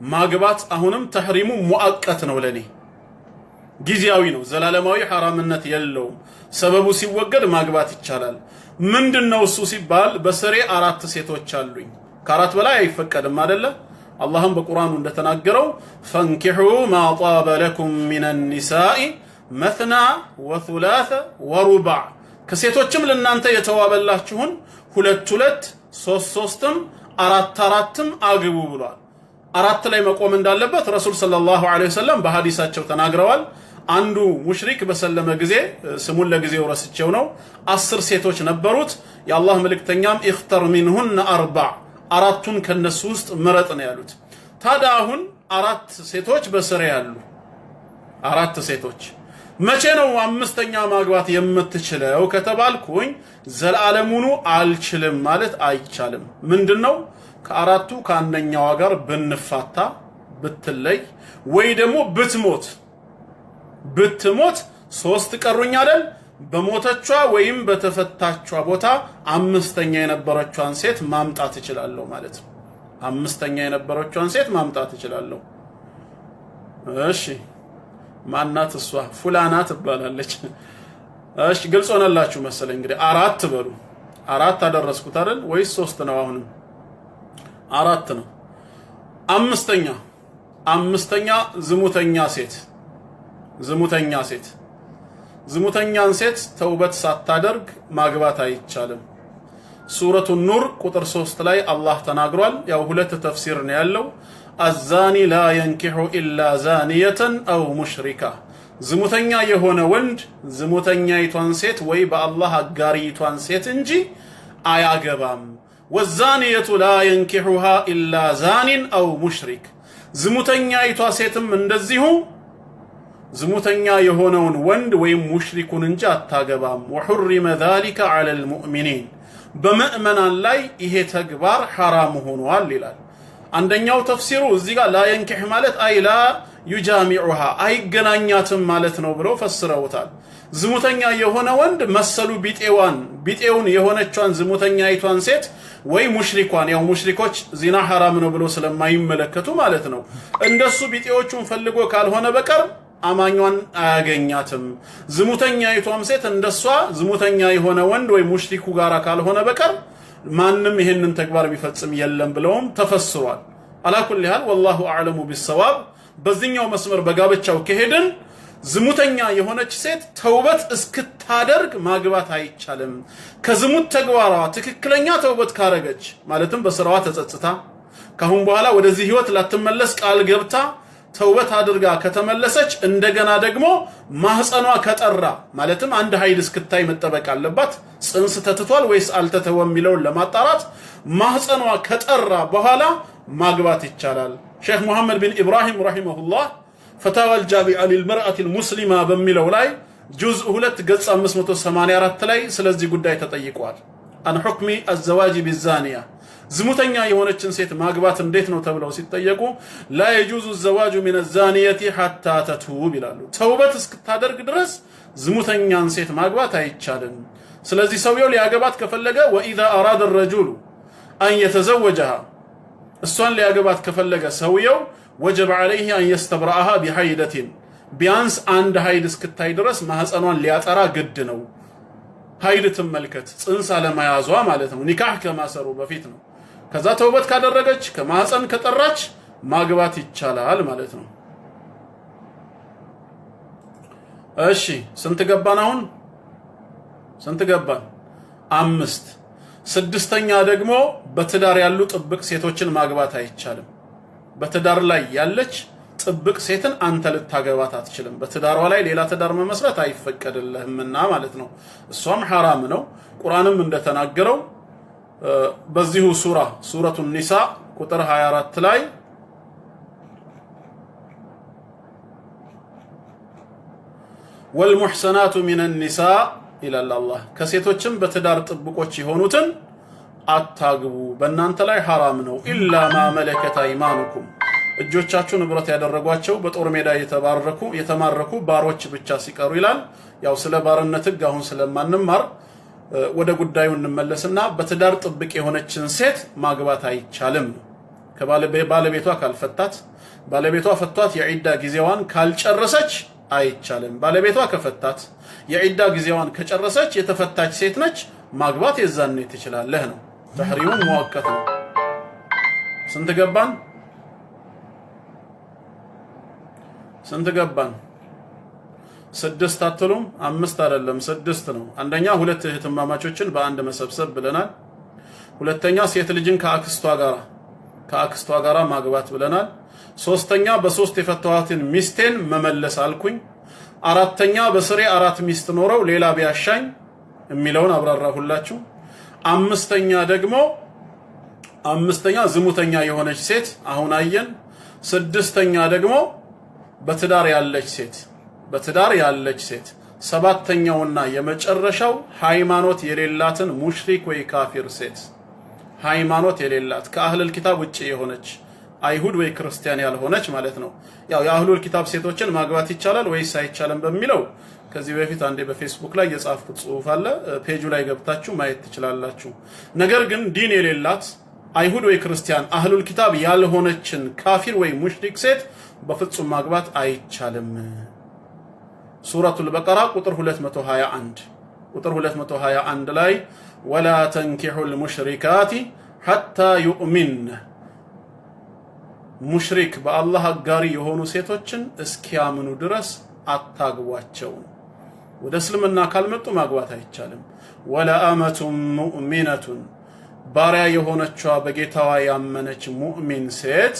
ማግባት አሁንም ተህሪሙ ሙአቀት ነው። ለኔ ጊዜያዊ ነው፣ ዘላለማዊ ሐራምነት የለውም። ሰበቡ ሲወገድ ማግባት ይቻላል። ምንድነው እሱ ሲባል በስሬ 4 ሴቶች አሉኝ። ከአራት በላይ አይፈቀድም አይደለ? አላህም በቁርአኑ እንደተናገረው ፈንኪሑ ማ ጣበ ለኩም ሚነ ኒሳኢ መትና ወثلاث ወሩባዕ፣ ከሴቶችም ለናንተ የተዋበላችሁን 2 3 4 አግቡ ብሏል። 4 ላይ መቆም እንዳለበት ረሱል ሰለላሁ ዐለይሂ ወሰለም በሐዲሳቸው ተናግረዋል። አንዱ ሙሽሪክ በሰለመ ጊዜ ስሙን ለጊዜው ረስቸው ነው 10 ሴቶች ነበሩት። የአላህ መልእክተኛም ኢኽተር ሚንሁን 4 ከነሱ ውስጥ ምረጥ ነው ያሉት። ታዲያ አሁን 4 ሴቶች በስሬ ያሉ 4 ሴቶች መቼ ነው አምስተኛ ማግባት የምትችለው ከተባልኩኝ ዘላለሙኑ አልችልም ማለት አይቻልም። ምንድነው? ከአራቱ ከአንደኛዋ ጋር ብንፋታ ብትለይ ወይ ደግሞ ብትሞት 3 ቀሩኝ አይደል? በሞተቿ ወይም በተፈታቿ ቦታ አምስተኛ የነበረቿን ሴት ማምጣት እችላለሁ ማለት ነው። አምስተኛ የነበረቿን ሴት ማምጣት እችላለሁ። እሺ ማናት እሷ? ፉላና ትባላለች። እሺ ግልጽ ሆነላችሁ መሰለኝ። እንግዲህ 4 በሉ። 4 አደረስኩት አይደል ወይስ 3 ነው? አሁንም 4 ነው። አምስተኛ ዝሙተኛ ሴት ዝሙተኛን ሴት ተውበት ሳታደርግ ማግባት አይቻልም። ሱረቱ ኑር ቁጥር 3 ላይ አላህ ተናግሯል። ያው ሁለት ተፍሲር ነው ያለው። አዛኒ ላ የንኪሑ ኢላ ዛኒየተን አው ሙሽሪካ፣ ዝሙተኛ የሆነ ወንድ ዝሙተኛይቷን ሴት ወይ በአላህ አጋሪቷን ሴት እንጂ አያገባም። ወዛኒየቱ ላ የንኪሑሃ ኢላ ዛኒን አው ሙሽሪክ፣ ዝሙተኛይቷ ሴትም እንደዚሁ ዝሙተኛ የሆነውን ወንድ ወይም ሙሽሪኩን እንጂ አታገባም። ወሑሪመ ዛሊከ ዐለል ሙእሚኒን፣ በምእመናን ላይ ይሄ ተግባር ሐራም ሆኗል ይላል። አንደኛው ተፍሲሩ እዚህ ጋር ላ የንኪሕ ማለት አይ ላ ዩጃሚዑሃ፣ አይገናኛትም ማለት ነው ብለው ፈስረውታል። ዝሙተኛ የሆነ ወንድ መሰሉ ቢጤውን የሆነቿን ዝሙተኛይቷን ሴት ወይ ሙሽሪኳን፣ ያው ሙሽሪኮች ዚና ሐራም ነው ብሎ ስለማይመለከቱ ማለት ነው፣ እንደሱ ቢጤዎቹን ፈልጎ ካልሆነ በቀር አማኟን አያገኛትም። ዝሙተኛይቷም ሴት እንደሷ ዝሙተኛ የሆነ ወንድ ወይ ሙሽሪኩ ጋራ ካልሆነ በቀር ማንም ይሄንን ተግባር ቢፈጽም የለም ብለውም ተፈስሯል። አላኩል ያህል ወላሁ አዕለሙ ቢሰዋብ። በዚህኛው መስመር በጋብቻው ከሄድን ዝሙተኛ የሆነች ሴት ተውበት እስክታደርግ ማግባት አይቻልም። ከዝሙት ተግባሯ ትክክለኛ ተውበት ካረገች ማለትም በስራዋ ተጸጽታ ካሁን በኋላ ወደዚህ ህይወት ላትመለስ ቃል ገብታ ተውበት አድርጋ ከተመለሰች እንደገና ደግሞ ማህፀኗ ከጠራ ማለትም አንድ ኃይል እስክታይ መጠበቅ አለባት። ጽንስ ተትቷል ወይስ አልተተወም የሚለውን ለማጣራት ማህፀኗ ከጠራ በኋላ ማግባት ይቻላል። ሼክ መሐመድ ቢን ኢብራሂም ረሂመሁላህ ፈታዋ አልጃሚዓ ሊልመርአት አልሙስሊማ በሚለው ላይ ጁዝ 2 ገጽ 584 ላይ ስለዚህ ጉዳይ ተጠይቋል። አን ሁክሚ አዘዋጅ ቢዛኒያ፣ ዝሙተኛ የሆነችን ሴት ማግባት እንዴት ነው ተብለው ሲጠየቁ ላ የጁዙ ዘዋጁ ሚን ዛኒየቲ ሐታ ተቱብ ይላሉ። ተውበት እስክታደርግ ድረስ ዝሙተኛን ሴት ማግባት አይቻልም። ስለዚህ ሰውየው ሊያገባት ከፈለገ ወኢዛ አራደ الرجل አን የተዘወጀሃ፣ እሷን ሊያገባት ከፈለገ ሰውየው ወጀብ عليه አን يستبرأها بحيدة፣ ቢያንስ አንድ ሀይድ እስክታይ ድረስ ማህፀኗን ሊያጠራ ግድ ነው። ሀይድ ትመልከት፣ ጽንስ አለመያዟ ማለት ነው። ኒካህ ከማሰሩ በፊት ነው። ከዛ ተውበት ካደረገች ከማህፀን ከጠራች ማግባት ይቻላል ማለት ነው። እሺ ስንት ገባን አሁን? ስንት ገባን? 5። ስድስተኛ ደግሞ በትዳር ያሉ ጥብቅ ሴቶችን ማግባት አይቻልም። በትዳር ላይ ያለች ጥብቅ ሴትን አንተ ልታገባት አትችልም። በትዳሯ ላይ ሌላ ትዳር መመስረት አይፈቀድልህምና ማለት ነው። እሷም ሐራም ነው። ቁርአንም እንደተናገረው በዚሁ ሱረቱ ኒሳ ቁጥር 24 ላይ ወልሙሕሰናቱ ሚነ ኒሳ ይላል አላህ፣ ከሴቶችም በትዳር ጥብቆች የሆኑትን አታግቡ፣ በእናንተ ላይ ሐራም ነው። ኢላ ማ መለከት አይማኑኩም፣ እጆቻችሁ ንብረት ያደረጓቸው በጦር ሜዳ የተማረኩ ባሮች ብቻ ሲቀሩ ይላል። ያው ስለ ባርነት ህግ አሁን ስለማንማር ወደ ጉዳዩ እንመለስና በትዳር ጥብቅ የሆነችን ሴት ማግባት አይቻልም። ከባለቤቷ ካልፈታት፣ ባለቤቷ ፈቷት የዒዳ ጊዜዋን ካልጨረሰች አይቻልም። ባለቤቷ ከፈታት የዒዳ ጊዜዋን ከጨረሰች የተፈታች ሴት ነች፣ ማግባት የዛኔ ትችላለህ ነው። ተሕሪሙ ሙአቀት ነው። ስንት ገባን? ስንት ገባን? 6 አትሉም? 5 አይደለም 6 ነው። አንደኛ ሁለት እህትማማቾችን በአንድ መሰብሰብ ብለናል። ሁለተኛ ሴት ልጅን ከአክስቷ ጋራ ማግባት ብለናል። ሶስተኛ በሶስት የፈተዋትን ሚስቴን መመለስ አልኩኝ። አራተኛ በስሬ 4 ሚስት ኖረው ሌላ ቢያሻኝ የሚለውን አብራራሁላችሁ። አምስተኛ ዝሙተኛ የሆነች ሴት አሁን አየን። ስድስተኛ ደግሞ በትዳር ያለች ሴት። ሰባተኛውና የመጨረሻው ሃይማኖት የሌላትን ሙሽሪክ ወይ ካፊር ሴት፣ ሃይማኖት የሌላት ከአህለል ኪታብ ውጪ የሆነች አይሁድ ወይ ክርስቲያን ያልሆነች ማለት ነው። ያው የአህሉል ኪታብ ሴቶችን ማግባት ይቻላል ወይስ አይቻልም በሚለው ከዚህ በፊት አንዴ በፌስቡክ ላይ የጻፍኩት ጽሁፍ አለ፣ ፔጁ ላይ ገብታችሁ ማየት ትችላላችሁ። ነገር ግን ዲን የሌላት አይሁድ ወይ ክርስቲያን አህሉል ኪታብ ያልሆነችን ካፊር ወይ ሙሽሪክ ሴት በፍጹም ማግባት አይቻልም። ሱረቱል በቀራ ቁጥር 221 ላይ ወላ ተንኪሑል ሙሽሪካቲ ሐታ ዩእሚን፣ ሙሽሪክ በአላህ አጋሪ የሆኑ ሴቶችን እስኪያምኑ ድረስ አታግቧቸው። ወደ እስልምና ካልመጡ ማግባት አይቻልም። ወለአመቱን ሙእሚነቱን ባሪያ የሆነችዋ በጌታዋ ያመነች ሙእሚን ሴት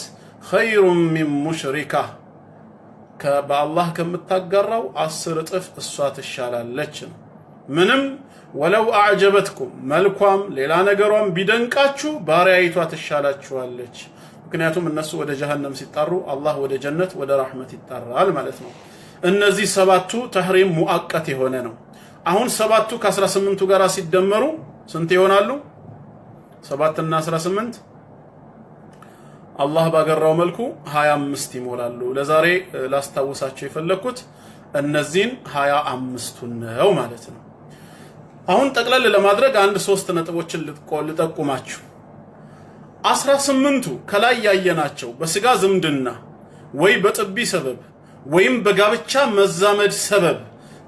ኸይሩን ሚን ሙሽሪካ በአላህ ከምታጋራው 10 እጥፍ እሷ ትሻላለች። ምንም ወለው አዕጀበትኩም መልኳም ሌላ ነገሯም ቢደንቃችሁ ባሪያይቷ ትሻላችኋለች። ምክንያቱም እነሱ ወደ ጀሃነም ሲጣሩ አላህ ወደ ጀነት ወደ ረሕመት ይጣራል ማለት ነው። እነዚህ 7ቱ ተሕሪም ሙአቀት የሆነ ነው። አሁን 7ቱ ከ18ቱ ጋር ሲደመሩ ስንት ይሆናሉ? 7 እና 18 አላህ ባገራው መልኩ 25 ይሞላሉ። ለዛሬ ላስታውሳችሁ የፈለኩት እነዚህን 25ቱን ነው ማለት ነው። አሁን ጠቅለል ለማድረግ 3 ነጥቦችን ልጠቁማችሁ። 18ቱ ከላይ ያየናቸው በስጋ ዝምድና ወይ በጥቢ ሰበብ ወይም በጋብቻ መዛመድ ሰበብ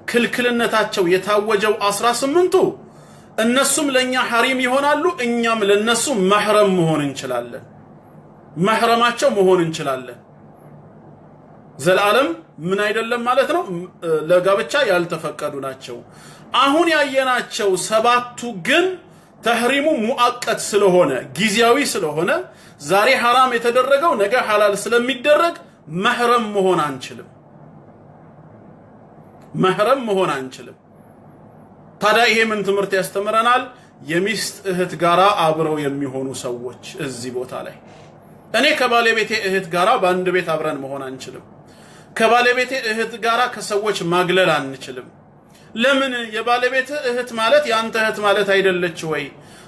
ክልክልነታቸው የታወጀው 18ቱ እነሱም ለኛ ሐሪም ይሆናሉ፣ እኛም ለነሱ መህረም መሆን እንችላለን። መህረማቸው መሆን እንችላለን። ዘላለም ምን አይደለም ማለት ነው፣ ለጋብቻ ያልተፈቀዱ ናቸው። አሁን ያየናቸው 7ቱ ግን ተሕሪሙ ሙአቀት ስለሆነ ጊዜያዊ ስለሆነ ዛሬ ሐራም የተደረገው ነገ ሐላል ስለሚደረግ መህረም መሆን አንችልም። መህረም መሆን አንችልም። ታዲያ ይሄ ምን ትምህርት ያስተምረናል? የሚስት እህት ጋራ አብረው የሚሆኑ ሰዎች እዚህ ቦታ ላይ እኔ ከባለቤቴ እህት ጋራ በአንድ ቤት አብረን መሆን አንችልም። ከባለቤቴ እህት ጋራ ከሰዎች ማግለል አንችልም። ለምን? የባለቤት እህት ማለት ያንተ እህት ማለት አይደለች ወይ?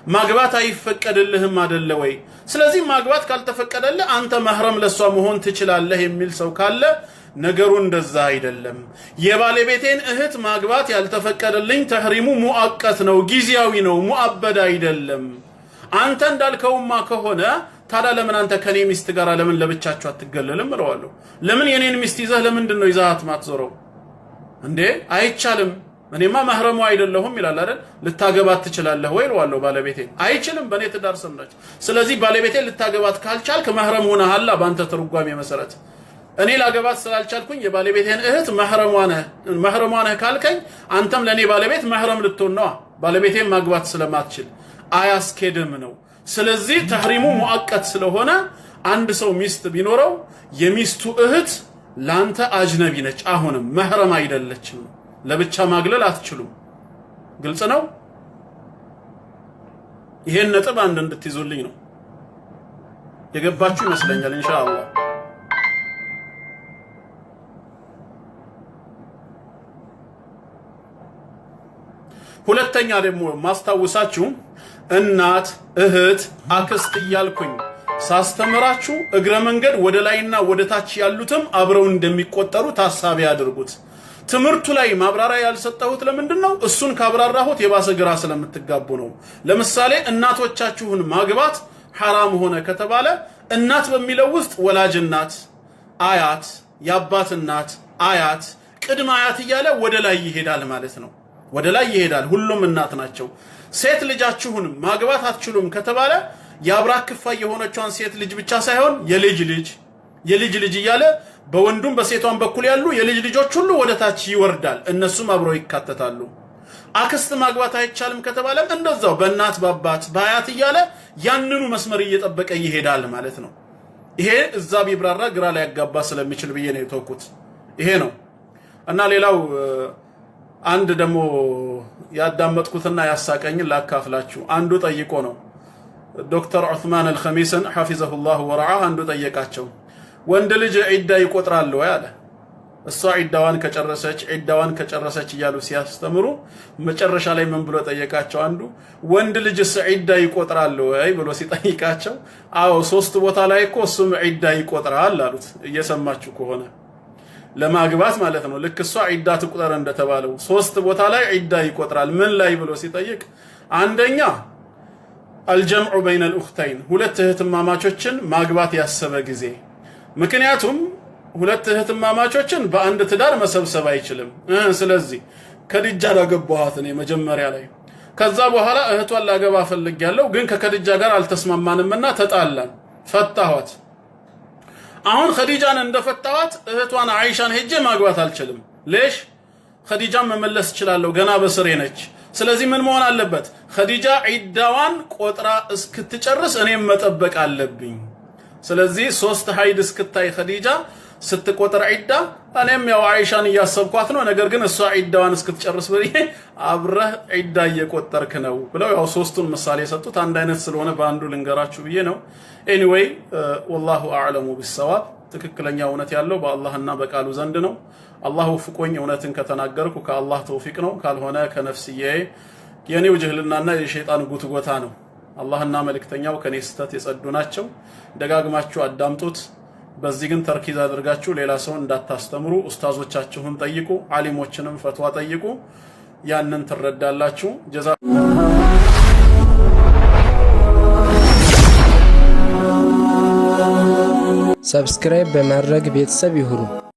ማግባት አይፈቀድልህም አይደለ ወይ? ስለዚህ ማግባት ካልተፈቀደልህ አንተ መህረም ለሷ መሆን ትችላለህ የሚል ሰው ካለ ነገሩ እንደዛ አይደለም። የባለቤቴን እህት ማግባት ያልተፈቀደልኝ ተሕሪሙ ሙአቀት ነው፣ ጊዜያዊ ነው፣ ሙአበድ አይደለም። አንተ እንዳልከውማ ከሆነ ታዲያ ለምን አንተ ከኔ ሚስት ጋር ለምን ለብቻችሁ አትገለልም እለዋለሁ። ለምን የኔን ሚስት ይዘህ ለምንድን ነው ይዛሃት ማትዞረው እንዴ? አይቻልም፣ እኔማ መህረሙ አይደለሁም ይላል አይደል? ልታገባት ትችላለህ ወይ እለዋለሁ። ባለቤቴ አይችልም፣ በኔ ትዳር ስም ነች። ስለዚህ ባለቤቴ ልታገባት ካልቻልክ መህረም ሆነሃል ባንተ ትርጓሜ መሰረት። እኔ ላገባት ስላልቻልኩኝ የባለቤቴን እህት መህረሟ ነህ ካልከኝ አንተም ለኔ ባለቤት መህረም ልትሆን ነው። ባለቤቴን ማግባት ስለማትችል አያስኬድም ነው። ስለዚህ ተሕሪሙ ሙአቀት ስለሆነ አንድ ሰው ሚስት ቢኖረው የሚስቱ እህት ላንተ አጅነቢ ነች፣ አሁንም መህረም አይደለችም። ለብቻ ማግለል አትችሉም። ግልጽ ነው። ይሄን ነጥብ አንድ እንድትይዙልኝ ነው። የገባችሁ ይመስለኛል ኢንሻአላህ። ሁለተኛ ደግሞ ማስታወሳችሁ እናት፣ እህት፣ አክስት እያልኩኝ ሳስተምራችሁ እግረ መንገድ ወደ ላይና ወደ ታች ያሉትም አብረው እንደሚቆጠሩ ታሳቢ አድርጉት። ትምህርቱ ላይ ማብራሪያ ያልሰጠሁት ለምንድነው? እሱን ካብራራሁት የባሰ ግራ ስለምትጋቡ ነው። ለምሳሌ እናቶቻችሁን ማግባት ሐራም ሆነ ከተባለ እናት በሚለው ውስጥ ወላጅ እናት፣ አያት፣ የአባት እናት፣ አያት፣ ቅድመ አያት እያለ ወደ ላይ ይሄዳል ማለት ነው። ወደ ላይ ይሄዳል። ሁሉም እናት ናቸው። ሴት ልጃችሁን ማግባት አትችሉም ከተባለ የአብራክ ክፋይ የሆነቿን ሴት ልጅ ብቻ ሳይሆን የልጅ ልጅ እያለ በወንዱም በሴቷም በኩል ያሉ የልጅ ልጆች ሁሉ ወደ ታች ይወርዳል። እነሱም አብረው ይካተታሉ። አክስት ማግባት አይቻልም ከተባለም እንደዛው በእናት በአባት በአያት እያለ ያንኑ መስመር እየጠበቀ ይሄዳል ማለት ነው። ይሄ እዛ ቢብራራ ግራ ላይ ያጋባ ስለሚችል ብዬ ነው የተወኩት። ይሄ ነው እና ሌላው አንድ ደግሞ ያዳመጥኩትና ያሳቀኝን ላካፍላችሁ። አንዱ ጠይቆ ነው ዶክተር ዑስማን አልኸሚስን ሐፊዘሁላህ ወረዓ አንዱ ጠየቃቸው። ወንድ ልጅ ዒዳ ይቆጥራል ወይ አለ። እሷ ዒዳዋን ከጨረሰች እያሉ ሲያስተምሩ መጨረሻ ላይ ምን ብሎ ጠየቃቸው? አንዱ ወንድ ልጅስ ዒዳ ይቆጥራል ወይ ብሎ ሲጠይቃቸው አዎ 3 ቦታ ላይ እኮ እሱም ዒዳ ይቆጥራል አሉት። እየሰማችሁ ከሆነ ለማግባት ማለት ነው። ልክ እሷ ዒዳ ትቆጥር እንደተባለው 3 ቦታ ላይ ዒዳ ይቆጥራል። ምን ላይ ብሎ ሲጠይቅ አንደኛ አልጀምዑ በይነ አልኡኽተይን ሁለት እህትማማቾችን ማግባት ያሰበ ጊዜ። ምክንያቱም ሁለት እህትማማቾችን በአንድ ትዳር መሰብሰብ አይችልም። ስለዚህ ከድጃ ላገባኋት እኔ መጀመሪያ ላይ፣ ከዛ በኋላ እህቷን ላገባ ፈልጌያለሁ፣ ግን ከከድጃ ጋር አልተስማማንምና ተጣላን፣ ፈታኋት። አሁን ኸዲጃን እንደፈታኋት እህቷን አይሻን ሄጄ ማግባት አልችልም። ለሽ ኸዲጃ መመለስ ይችላል ገና በስሬ ነች ስለዚህ ምን መሆን አለበት ኸዲጃ ዒዳዋን ቆጥራ እስክትጨርስ እኔም መጠበቅ አለብኝ ስለዚህ 3 ሀይድ እስክታይ ኸዲጃ ስትቆጥር ዒዳ እኔም ያው አይሻን ያሰብኳት ነው ነገር ግን እሷ ዒዳዋን እስክትጨርስ በሪዬ አብረህ ዒዳ እየቆጠርክ ነው ብለው ያው ሶስቱን ምሳሌ ሰጡት አንድ አይነት ስለሆነ በአንዱ ልንገራችሁ ብዬ ነው ኤኒዌይ والله اعلم بالصواب ትክክለኛ እውነት ያለው በአላህና በቃሉ ዘንድ ነው አላህ ወፍቆኝ እውነትን ከተናገርኩ ከአላህ ተውፊቅ ነው ካልሆነ ከነፍስዬ የኔው ጅህልናና የሸይጣን ጉትጎታ ነው አላህና መልእክተኛው ከኔ ስተት የጸዱ ናቸው ደጋግማችሁ አዳምጡት በዚህ ግን ተርኪዝ አድርጋችሁ ሌላ ሰው እንዳታስተምሩ ኡስታዞቻችሁን ጠይቁ ዓሊሞችንም ፈትዋ ጠይቁ ያንን ትረዳላችሁ ጀዛ ሰብስክራይብ በማድረግ ቤተሰብ ይሁኑ